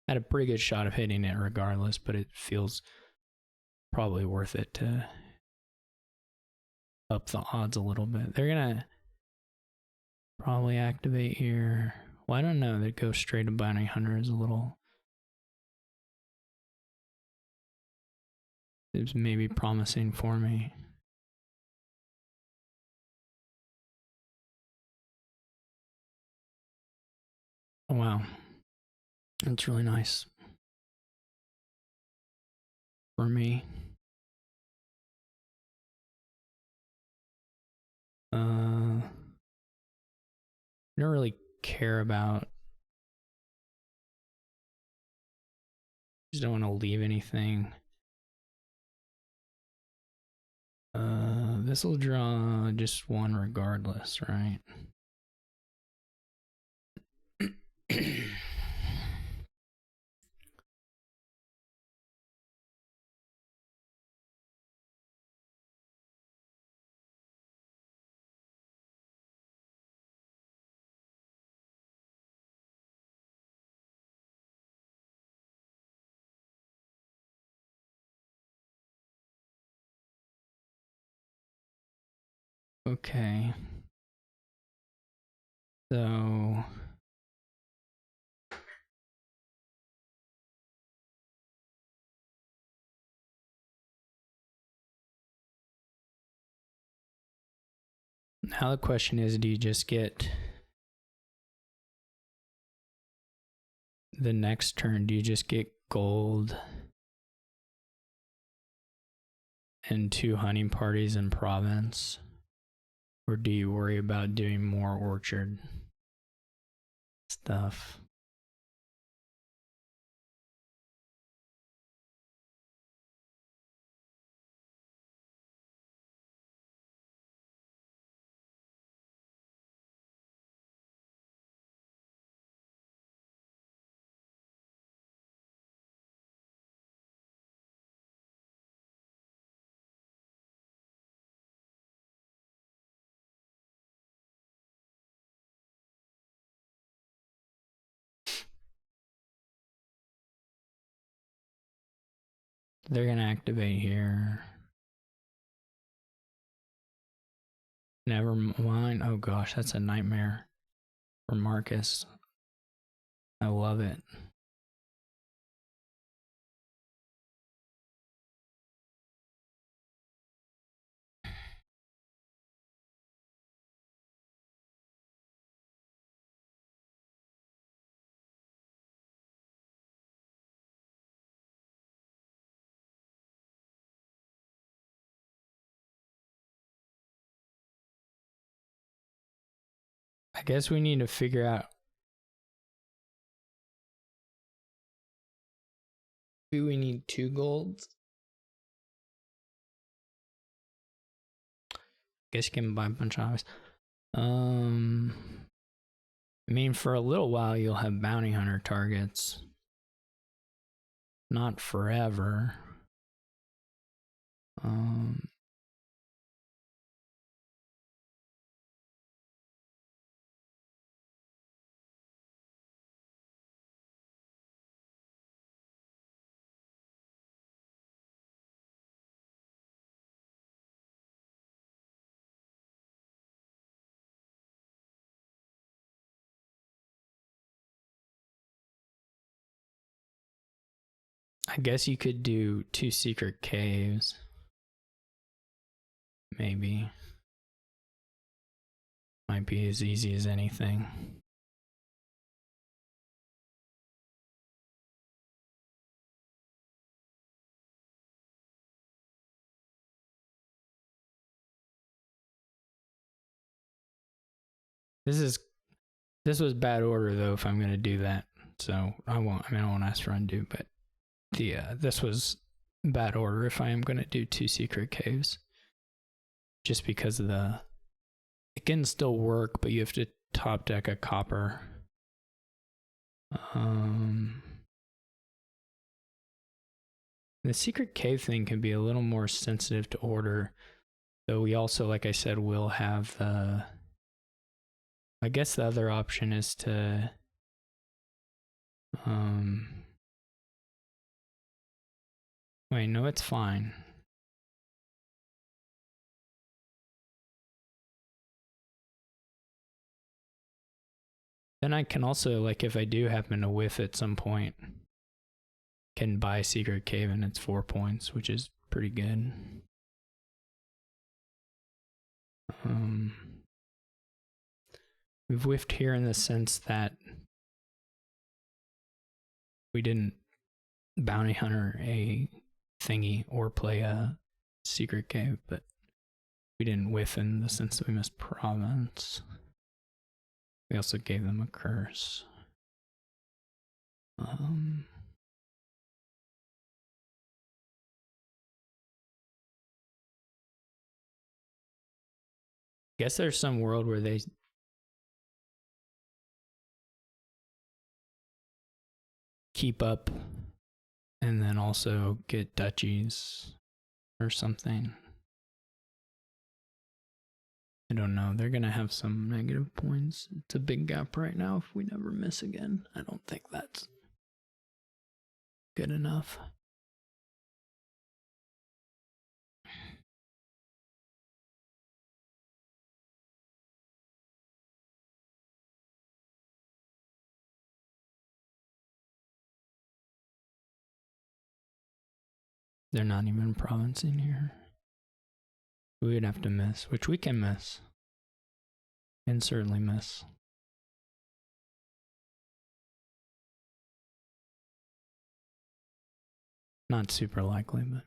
had a pretty good shot of hitting it regardless, but it feels probably worth it to up the odds a little bit. They're gonna probably activate here. Well, I don't know. They go straight to bounty hunter is a little. It's maybe promising for me. Oh, wow. That's really nice. For me. I don't really care about. Just don't want to leave anything. This will draw just 1 regardless, right? Okay. So now the question is, do you just get the next turn? Do you just get gold and 2 hunting parties in province? Or do you worry about doing more orchard? stuff. They're gonna activate here. Never mind. Oh gosh, that's a nightmare for Marcus. I love it. I guess we need to figure out. Do we need 2 golds? Guess you can buy a bunch of obvious. I mean, for a little while you'll have bounty hunter targets. Not forever. I guess you could do 2 secret caves. Maybe. Might be as easy as anything. This was bad order though if I'm gonna do that. So I won't ask for undo, but this was bad order if I am gonna do 2 secret caves. Just because of it can still work, but you have to top deck a copper. The secret cave thing can be a little more sensitive to order, though we also, like I said, will have the. I guess the other option is to wait, no, it's fine. Then I can also, like, if I do happen to whiff at some point, can buy secret cave and it's 4 points, which is pretty good. We've whiffed here in the sense that we didn't bounty hunter a thingy or play a secret cave, but we didn't whiff in the sense that we missed province. We also gave them a curse. Guess there's some world where they keep up and then also get duchies or something. I don't know. They're gonna have some negative points. It's a big gap right now if we never miss again. I don't think that's good enough. They're not even provincing here. We would have to miss, which we can miss. Can certainly miss. Not super likely, but.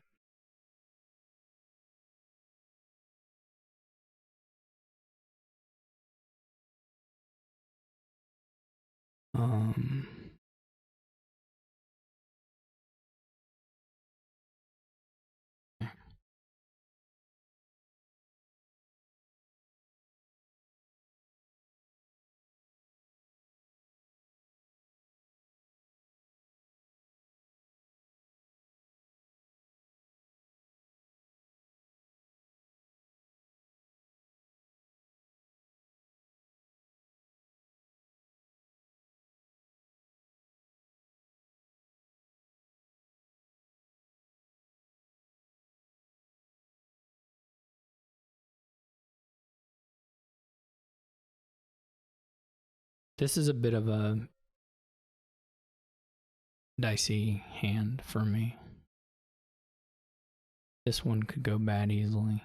This is a bit of a dicey hand for me. This one could go bad easily.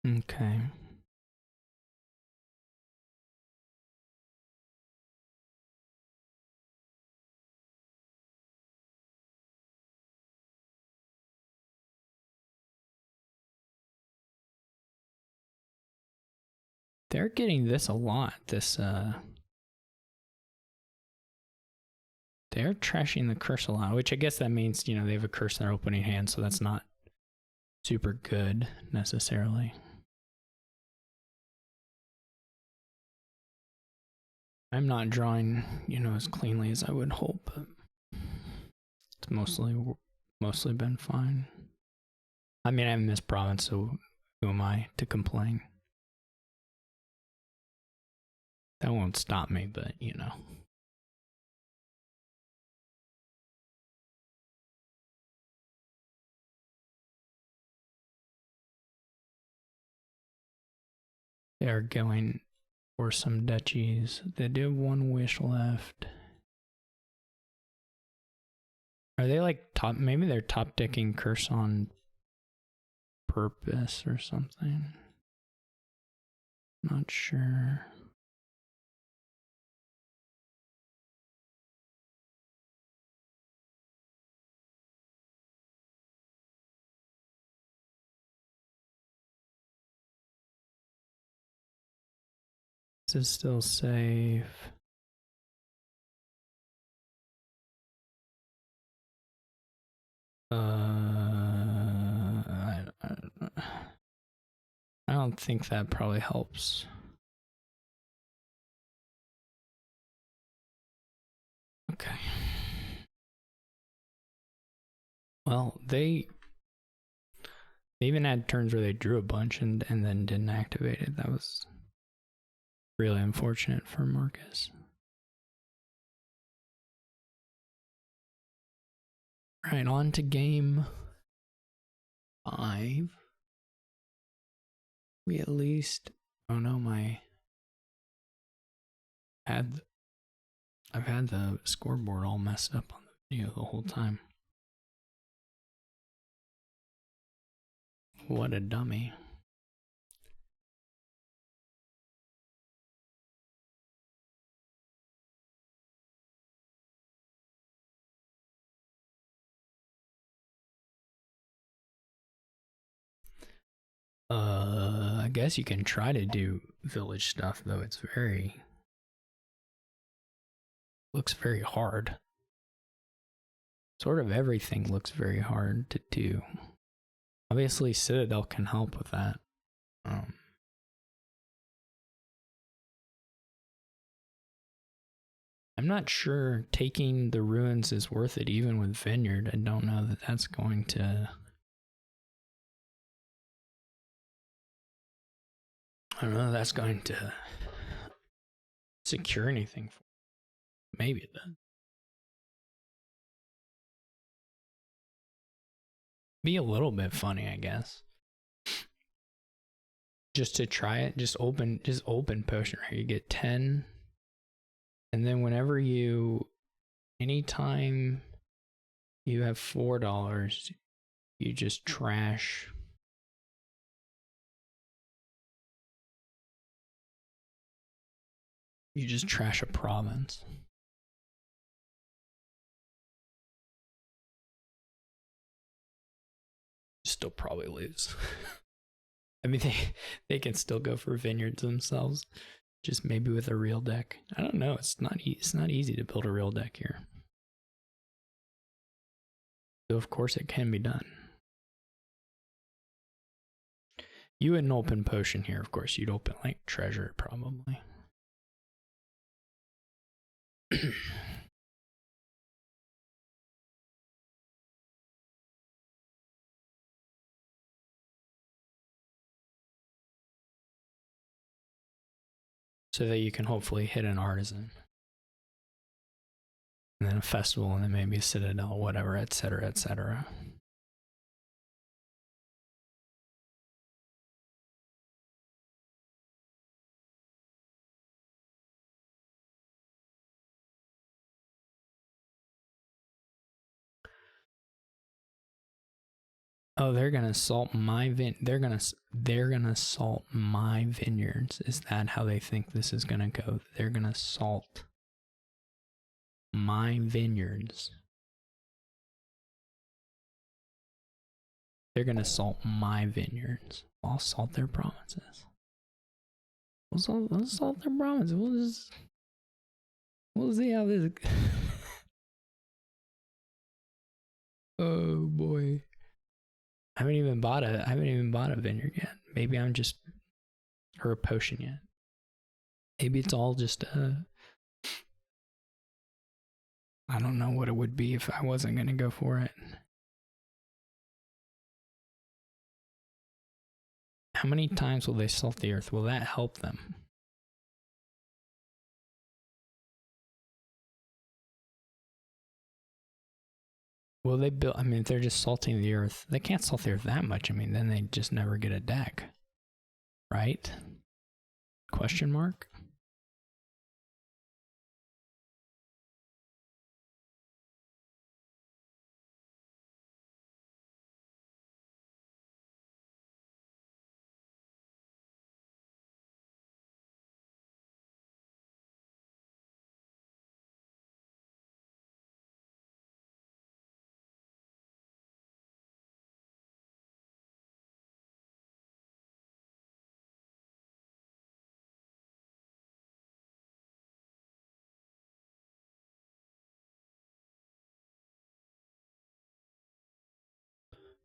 Okay. They're getting this a lot. They're trashing the curse a lot, which I guess that means, you know, they have a curse in their opening hand, so that's not super good necessarily. I'm not drawing, you know, as cleanly as I would hope, but it's mostly been fine. I mean, I haven't missed province, so who am I to complain? That won't stop me, but you know. They are going for some duchies. They do have one wish left. Are they like top? Maybe they're top decking curse on purpose or something. Not sure. This is still safe. I don't think that probably helps. Okay. Well, they even had turns where they drew a bunch and then didn't activate it. That was really unfortunate for Marcus. Right, on to game 5. We at least, oh no, I've had the scoreboard all messed up on the video the whole time. What a dummy. I guess you can try to do village stuff, though it's looks very hard. Sort of everything looks very hard to do. Obviously, Citadel can help with that. I'm not sure taking the ruins is worth it, even with Vineyard. I don't know that that's going to... I don't know if that's going to secure anything for me. Maybe it does. Be a little bit funny, I guess. Just to try it, just open potion. You get 10, and then whenever you anytime you have $4, you just trash a province. Still probably lose. I mean, they can still go for vineyards themselves, just maybe with a real deck. I don't know. It's not easy to build a real deck here. So of course it can be done. You wouldn't open potion here, of course. You'd open like treasure probably. So that you can hopefully hit an artisan. And then a festival, and then maybe a citadel, whatever, etc., etc. Oh, they're gonna salt my they're gonna salt my vineyards. Is that how they think this is gonna go? They're gonna salt my vineyards. They're gonna salt my vineyards. I'll salt their provinces. We'll salt their provinces. We'll see how this. Oh boy. I haven't even bought a vineyard yet. Maybe I'm just, or a potion yet. Maybe it's all just I don't know what it would be if I wasn't gonna go for it. How many times will they salt the earth? Will that help them? Will they build? I mean, if they're just salting the earth, they can't salt the earth that much. I mean, then they just never get a deck, right? Question mark.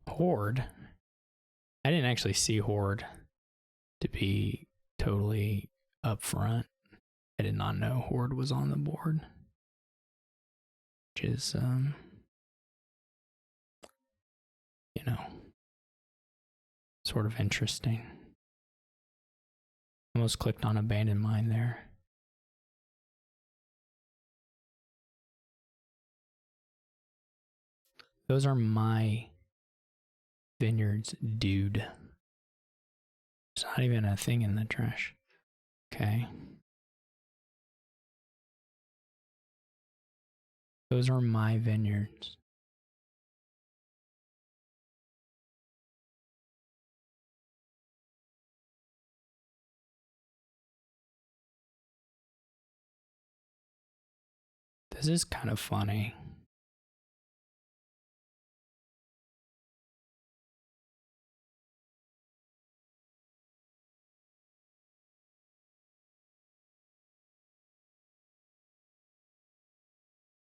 Horde. I didn't actually see Horde, to be totally upfront. I did not know Horde was on the board, which is, you know, sort of interesting. Almost clicked on Abandoned Mine there. Those are my vineyards, dude. It's not even a thing in the trash. Okay. Those are my vineyards. This is kind of funny.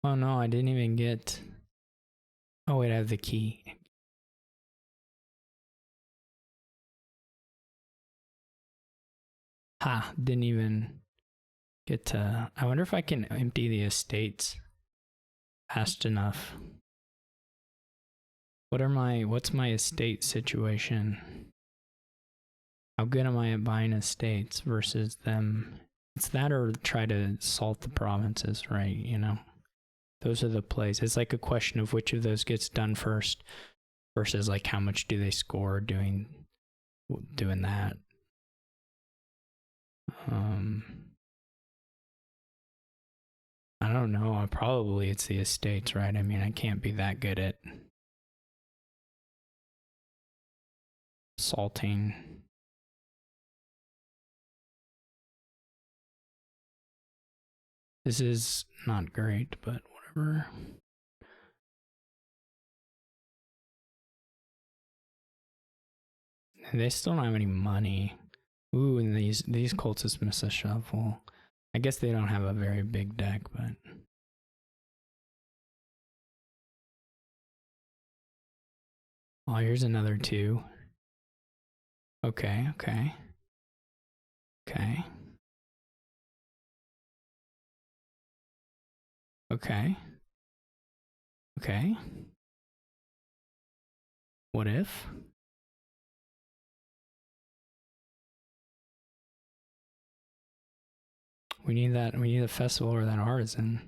Oh no, I didn't even get... Oh wait, I have the key. Ha, didn't even get to... I wonder if I can empty the estates fast enough. What's my estate situation? How good am I at buying estates versus them? It's that or try to salt the provinces, right? You know, those are the plays. It's like a question of which of those gets done first versus like how much do they score doing that. I I don't know. Probably it's the estates, right? I mean, I can't be that good at salting. This is not great, but whatever. They still don't have any money. Ooh, and these cultists miss a shuffle. I guess they don't have a very big deck, but oh, here's another 2. Okay, okay. Okay. Okay. Okay. What if? We need that. We need a festival or that artisan.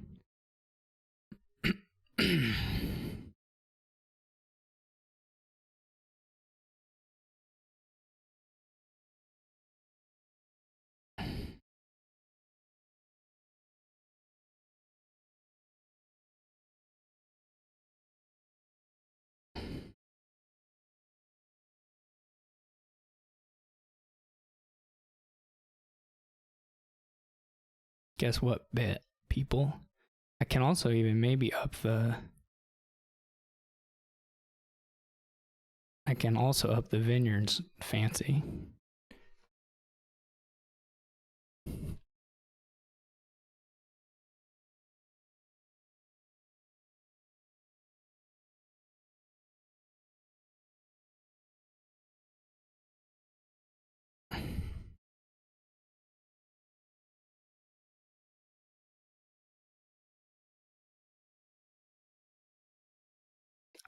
Guess what, bit people? I can also even maybe up the. I can also up the vineyards fancy.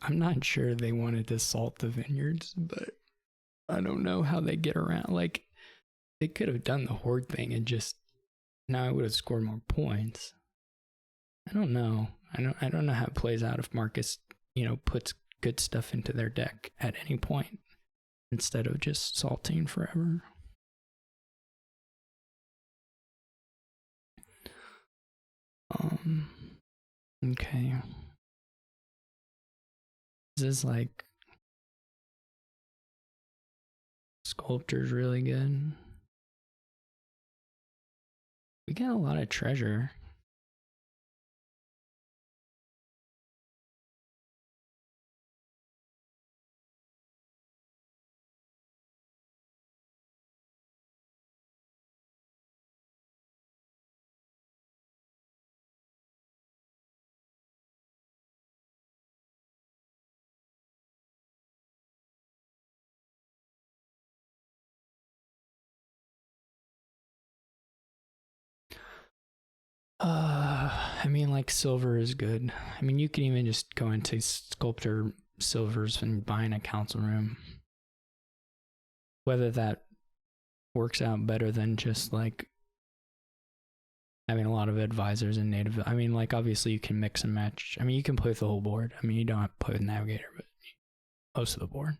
I'm not sure they wanted to salt the vineyards, but I don't know how they get around. Like, they could have done the horde thing and just now I would have scored more points. I don't know. I don't know how it plays out if Marcus, puts good stuff into their deck at any point instead of just salting forever. Okay. This is like sculpture's really good. We got a lot of treasure. I mean, like, silver is good. I mean, you can even just go into sculptor silvers and buy in a council room. Whether that works out better than just like having a lot of advisors and native. I mean, like, obviously you can mix and match. I mean, you can play with the whole board. I mean, you don't have to play with navigator, but most of the board.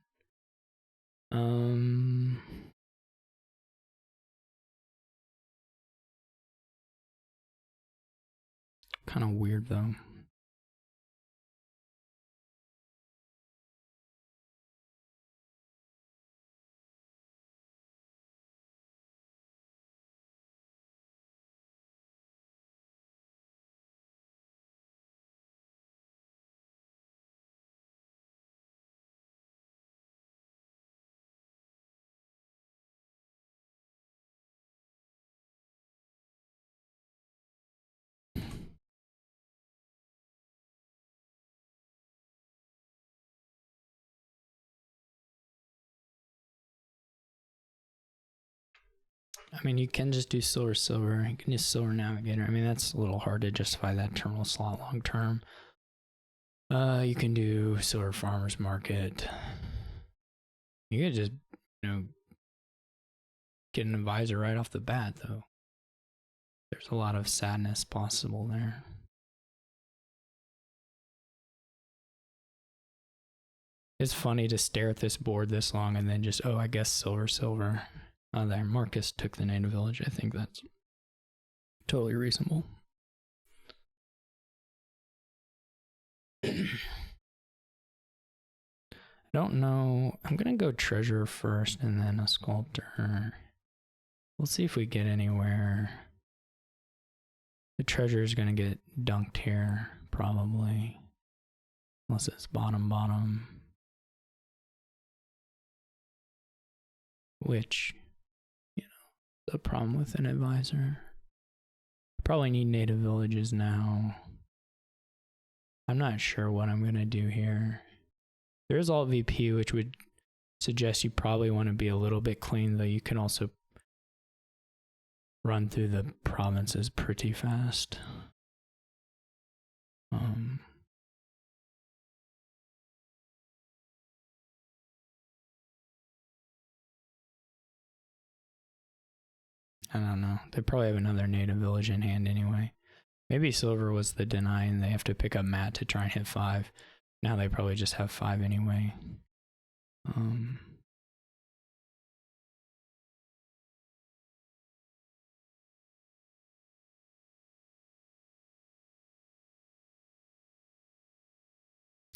Kind of weird though. I mean, you can just do silver. You can do silver navigator. I mean, that's a little hard to justify that terminal slot long term. You can do silver farmers market. You could just, get an advisor right off the bat, though. There's a lot of sadness possible there. It's funny to stare at this board this long and then just, I guess silver. There, Marcus took the native village. I think that's totally reasonable. I don't know. I'm gonna go treasure first and then a sculptor. We'll see if we get anywhere. The treasure is gonna get dunked here, probably. Unless it's bottom. Which, you know, the problem with an advisor. Probably need native villages now. I'm not sure what I'm gonna do here. There is alt VP, which would suggest you probably want to be a little bit clean, though you can also run through the provinces pretty fast. I don't know. They probably have another native village in hand anyway. Maybe silver was the deny and they have to pick up mat to try and hit 5. Now they probably just have 5 anyway.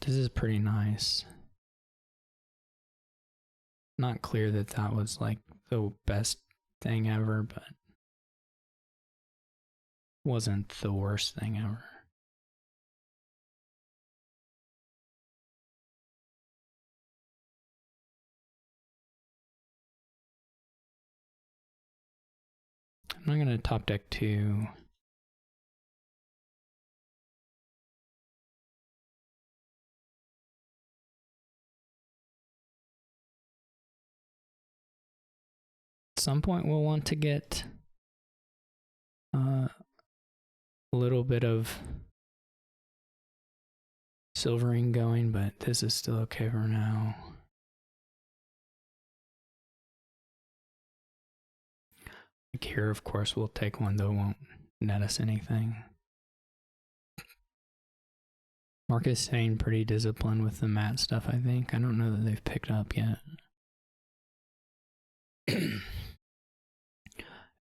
This is pretty nice. Not clear that that was like the best thing ever, but wasn't the worst thing ever. I'm not gonna top deck 2. At some point we'll want to get a little bit of silvering going, but this is still okay for now. Like here, of course, we'll take one, though it won't net us anything. Markus staying pretty disciplined with the mat stuff, I think. I don't know that they've picked up yet.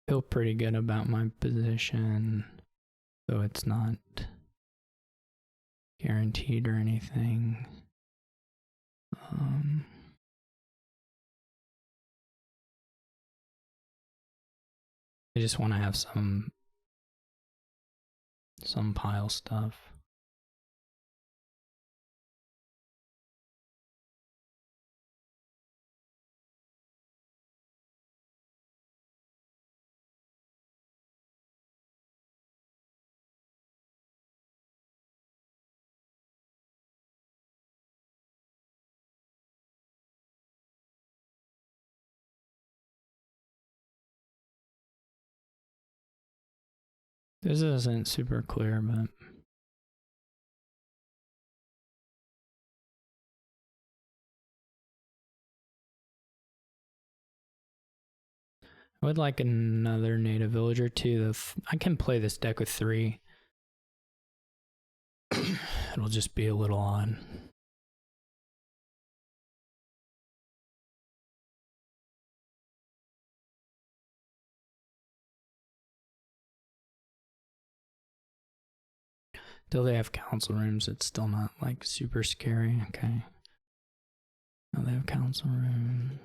Feel pretty good about my position, though it's not guaranteed or anything. I just want to have some pile stuff. This isn't super clear, but I would like another native villager too. I can play this deck with 3. It'll just be a little odd. Till they have council rooms, it's still not like super scary. Okay. Now they have council rooms.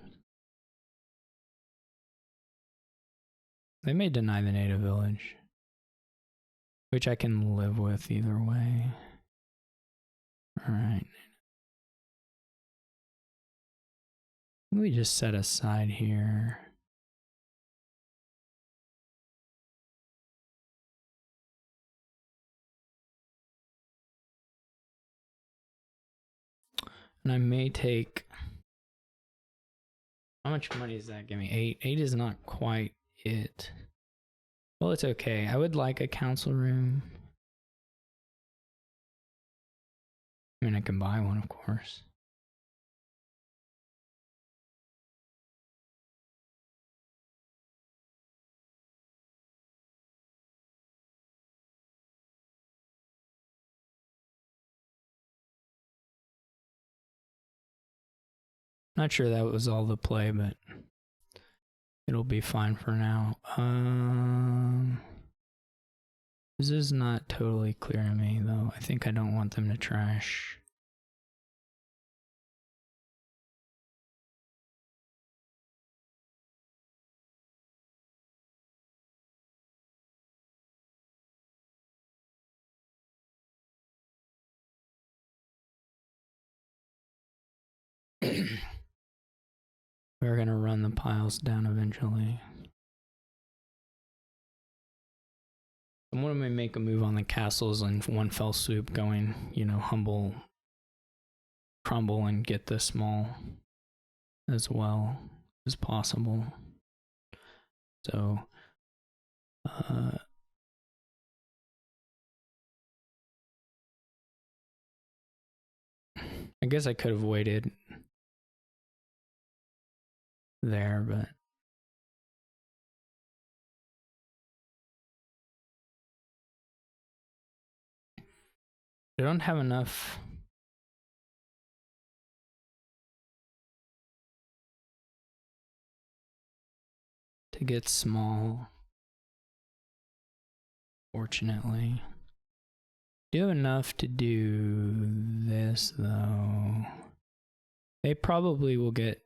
They may deny the native village, which I can live with either way. Alright. We just set aside here. And I may take... How much money does that give me? 8. 8 is not quite it. Well, it's okay. I would like a council room. I mean, I can buy one, of course. Not sure that was all the play, but it'll be fine for now. This is not totally clear to me, though. I think I don't want them to trash. We're gonna run the piles down eventually. I'm gonna make a move on the castles in one fell swoop, going, you know, humble, crumble, and get the small as well as possible. So, I guess I could have waited there, but I don't have enough. To get small, fortunately. Do enough to do this though. They probably will get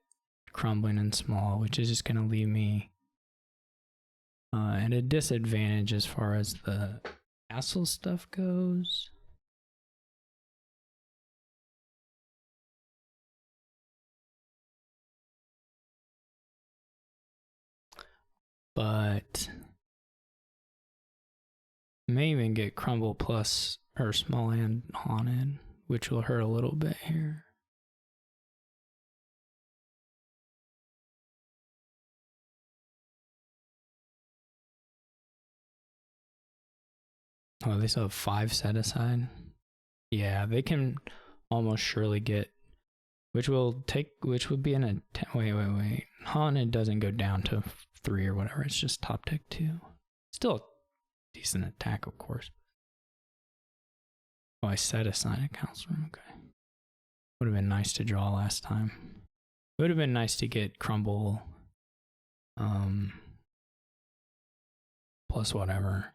crumbling and small, which is just going to leave me at a disadvantage as far as the castle stuff goes. But may even get crumble plus or small and haunted, which will hurt a little bit here. Oh, they still have 5 set aside. Yeah, they can almost surely get, which would be in a wait. Haunted doesn't go down to 3 or whatever. It's just top deck 2. Still a decent attack, of course. Oh, I set aside a counselor. Okay. Would have been nice to draw last time. It would have been nice to get crumble, plus whatever.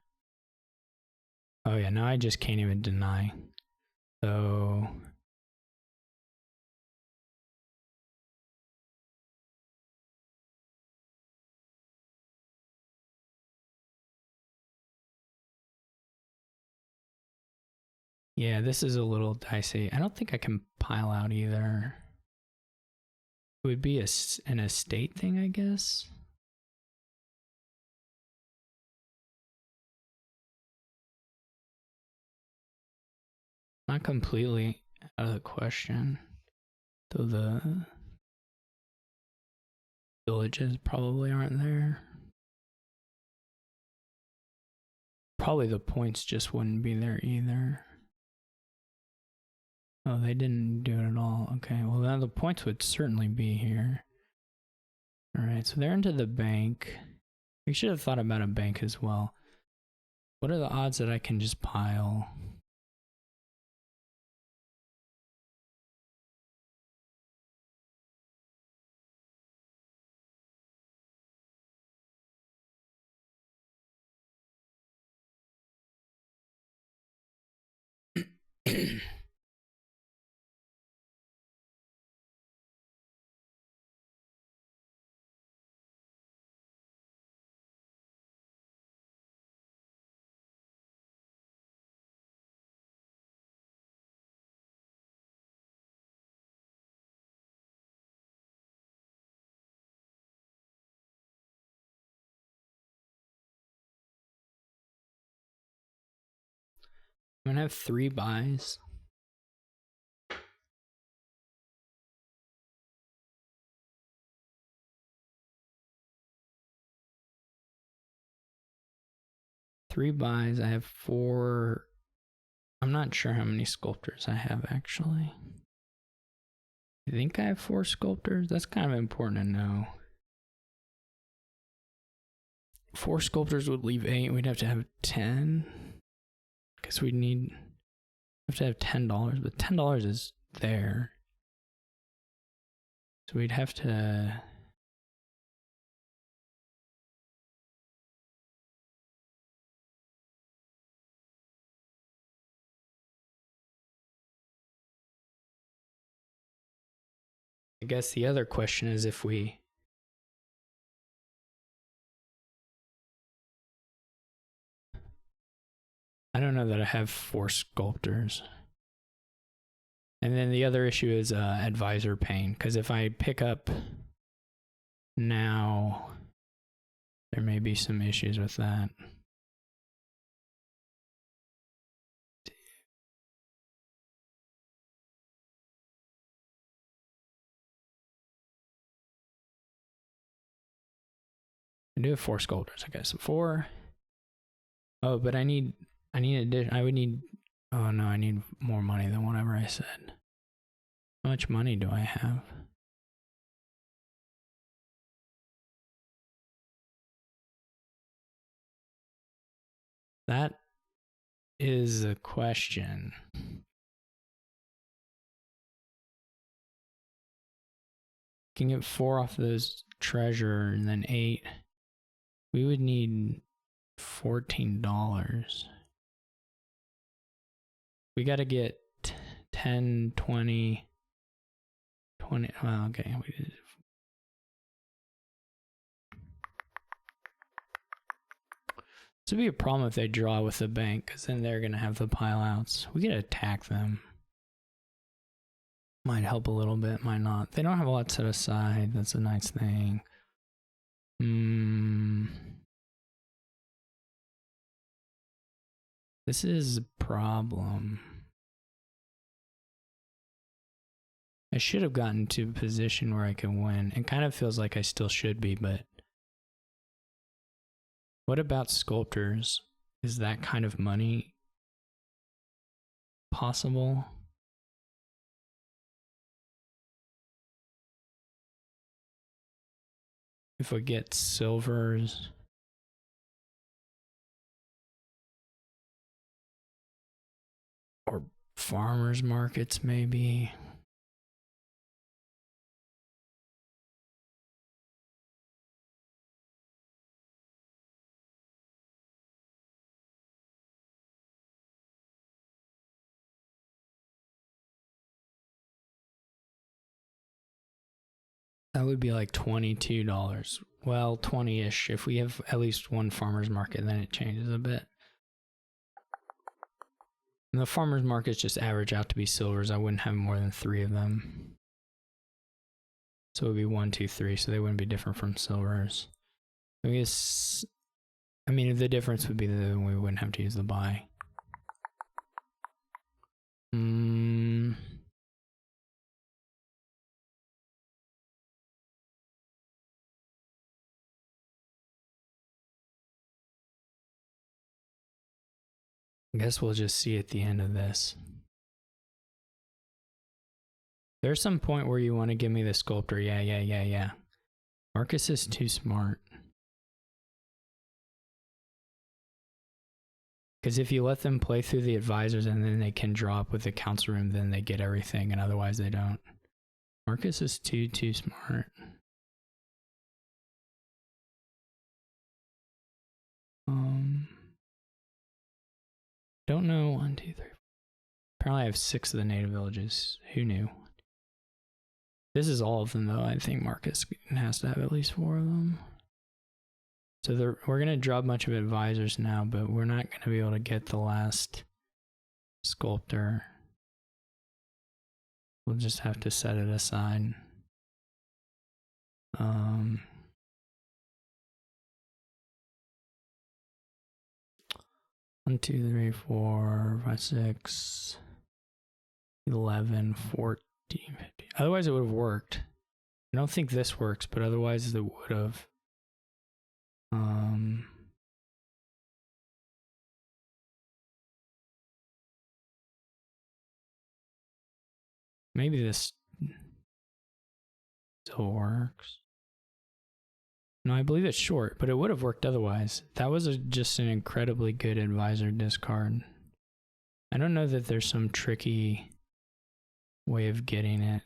Oh yeah, now I just can't even deny. So yeah, this is a little dicey. I don't think I can pile out either. It would be an estate thing, I guess. Not completely out of the question, though the villages probably aren't there. Probably the points just wouldn't be there either. Oh, they didn't do it at all. Okay, well now the points would certainly be here. Alright, so they're into the bank. We should have thought about a bank as well. What are the odds that I can just pile? I'm gonna have 3 buys. Three buys. I have 4. I'm not sure how many sculptors I have actually. I think I have 4 sculptors. That's kind of important to know. 4 sculptors would leave 8. We'd have to have 10. Because we'd have to have $10, but $10 is there. So we'd have to. I guess the other question is if we. I don't know that I have 4 sculptors. And then the other issue is advisor pain, because if I pick up now, there may be some issues with that. I do have 4 sculptors, I guess. 4. Oh, but I need addition. I would need. Oh no, I need more money than whatever I said. How much money do I have? That is a question. Can get 4 off those treasure and then 8. We would need $14. We got to get 10, 20. Well, okay. This would be a problem if they draw with the bank, because then they're going to have the pile outs. We could attack them. Might help a little bit, might not. They don't have a lot set aside. That's a nice thing. This is a problem. I should have gotten to a position where I can win. It kind of feels like I still should be, but what about sculptors? Is that kind of money possible? If we get silvers. Or farmers markets, maybe. That would be like $22. Well, 20-ish. If we have at least one farmer's market, then it changes a bit. And the farmer's markets just average out to be silvers. I wouldn't have more than 3 of them. So it would be 1, 2, 3. So they wouldn't be different from silvers. I guess, I mean, the difference would be that we wouldn't have to use the buy. I guess we'll just see at the end of this. There's some point where you want to give me the sculptor. Yeah. Marcus is too smart. Because if you let them play through the advisors and then they can drop with the council room, then they get everything, and otherwise they don't. Marcus is too smart. Don't know. 1, 2, 3. Apparently I have 6 of the native villages. Who knew? This is all of them, though. I think Marcus has to have at least 4 of them. So we're going to drop a bunch of advisors now, but we're not going to be able to get the last sculptor. We'll just have to set it aside. 1, 2, 3, 4, 5, 6, 11, 14, 15. Otherwise it would have worked. I don't think this works, but otherwise it would have. Maybe this still works. No, I believe it's short, but it would have worked otherwise. That was just an incredibly good advisor discard. I don't know that there's some tricky way of getting it.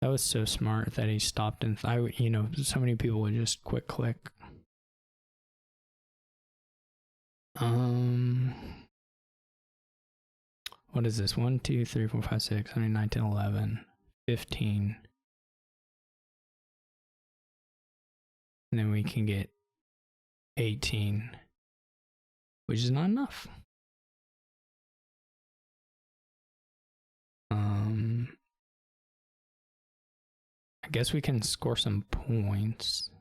That was so smart that he stopped, and so many people would just quick click. What is this? 1, 2, 3, 4, 5, 6, 7, 8, 9, 10, 11, 15. And then we can get 18, which is not enough. I guess we can score some points.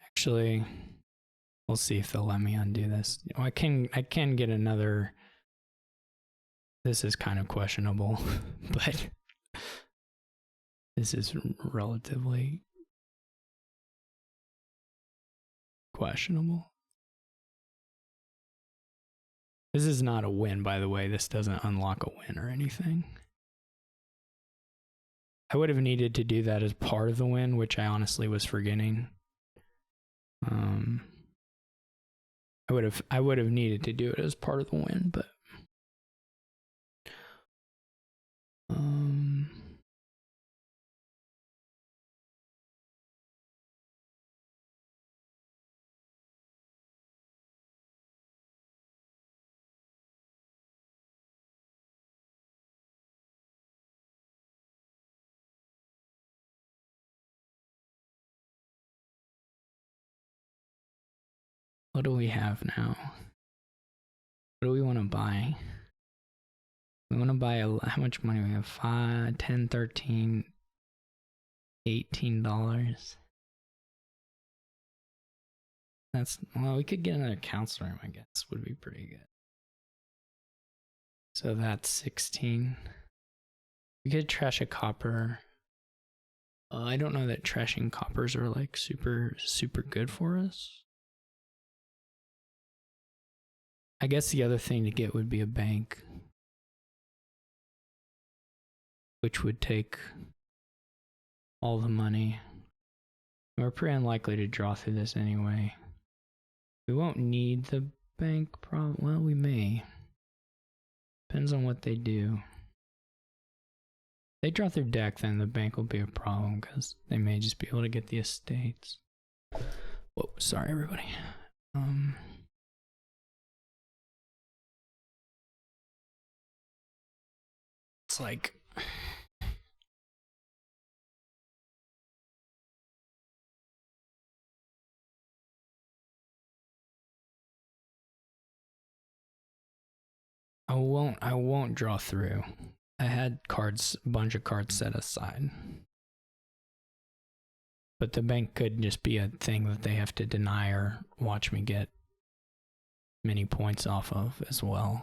Actually, we'll see if they'll let me undo this. I can get another. This is kind of questionable, but this is relatively questionable. This is not a win, by the way. This doesn't unlock a win or anything. I would have needed to do that as part of the win, which I honestly was forgetting. I would have needed to do it as part of the win, but what do we have now? What do we want to buy? We want to buy how much money we have? 5, 10, 13, $18. That's, well, we could get another council room, I guess, would be pretty good. So that's 16. We could trash a copper. I don't know that trashing coppers are like super good for us. I guess the other thing to get would be a bank, which would take all the money. We're pretty unlikely to draw through this anyway. We won't need the bank well, we may. Depends on what they do. If they draw through deck, then the bank will be a problem because they may just be able to get the estates. Whoa, sorry everybody. It's like I won't draw through. I had a bunch of cards set aside. But the bank could just be a thing that they have to deny or watch me get many points off of as well.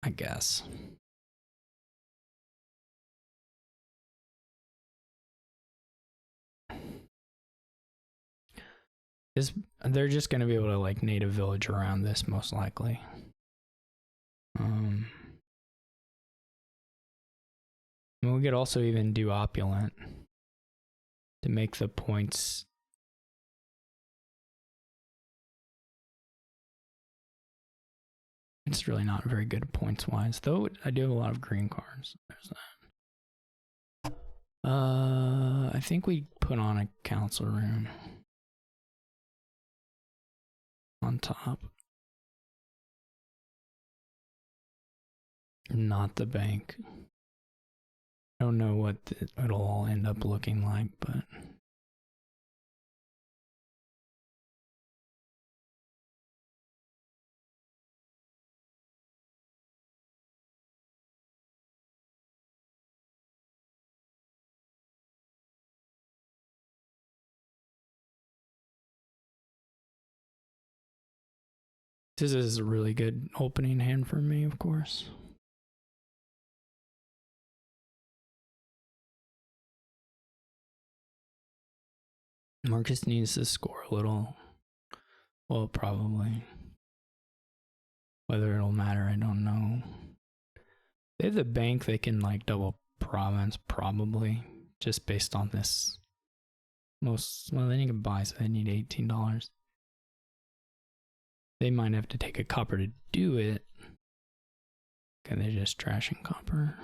I guess. They're just going to be able to like native village around this most likely. We could also even do opulent to make the points. It's really not very good points wise, though. I do have a lot of green cards. There's that. I think we put on a council room on top. Not the bank. I don't know what it'll all end up looking like, but this is a really good opening hand for me, of course. Marcus needs to score a little. Well, probably. Whether it'll matter, I don't know. They have the bank, they can like double province, probably. Just based on this. Well, they need to buy, so they need $18. They might have to take a copper to do it. Okay, they're just trashing copper.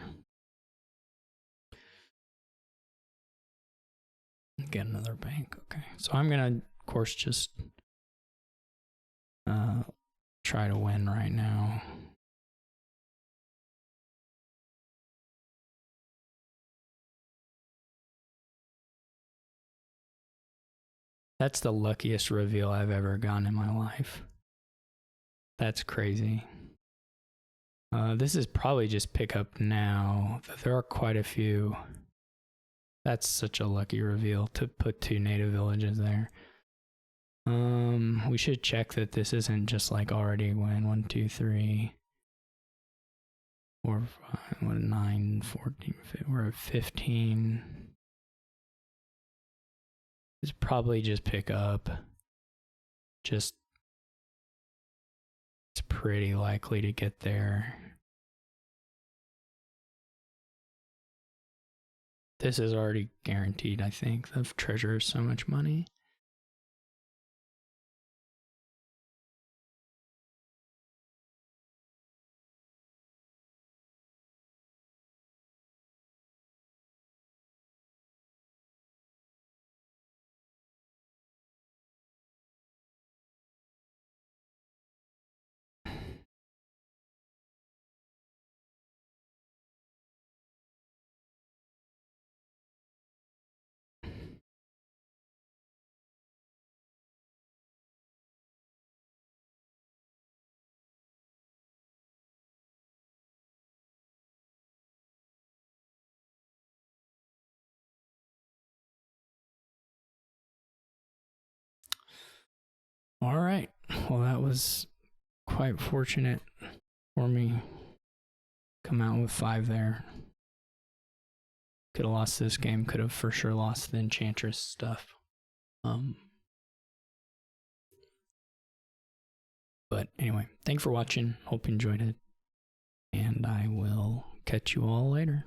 Get another bank. Okay, so I'm gonna, of course, just try to win right now. That's the luckiest reveal I've ever gotten in my life. That's crazy. This is probably just pick up now. There are quite a few. That's such a lucky reveal to put 2 native villages there. We should check that this isn't just like already when 1, 2, 3, 4, 5, 9, 14, 15, we're at 15. It's probably just pick up. Just, it's pretty likely to get there. This is already guaranteed, I think. The treasure is so much money. All right. Well, that was quite fortunate for me. Come out with 5 there. Could have lost this game. Could have for sure lost the Enchantress stuff. But anyway, thanks for watching. Hope you enjoyed it. And I will catch you all later.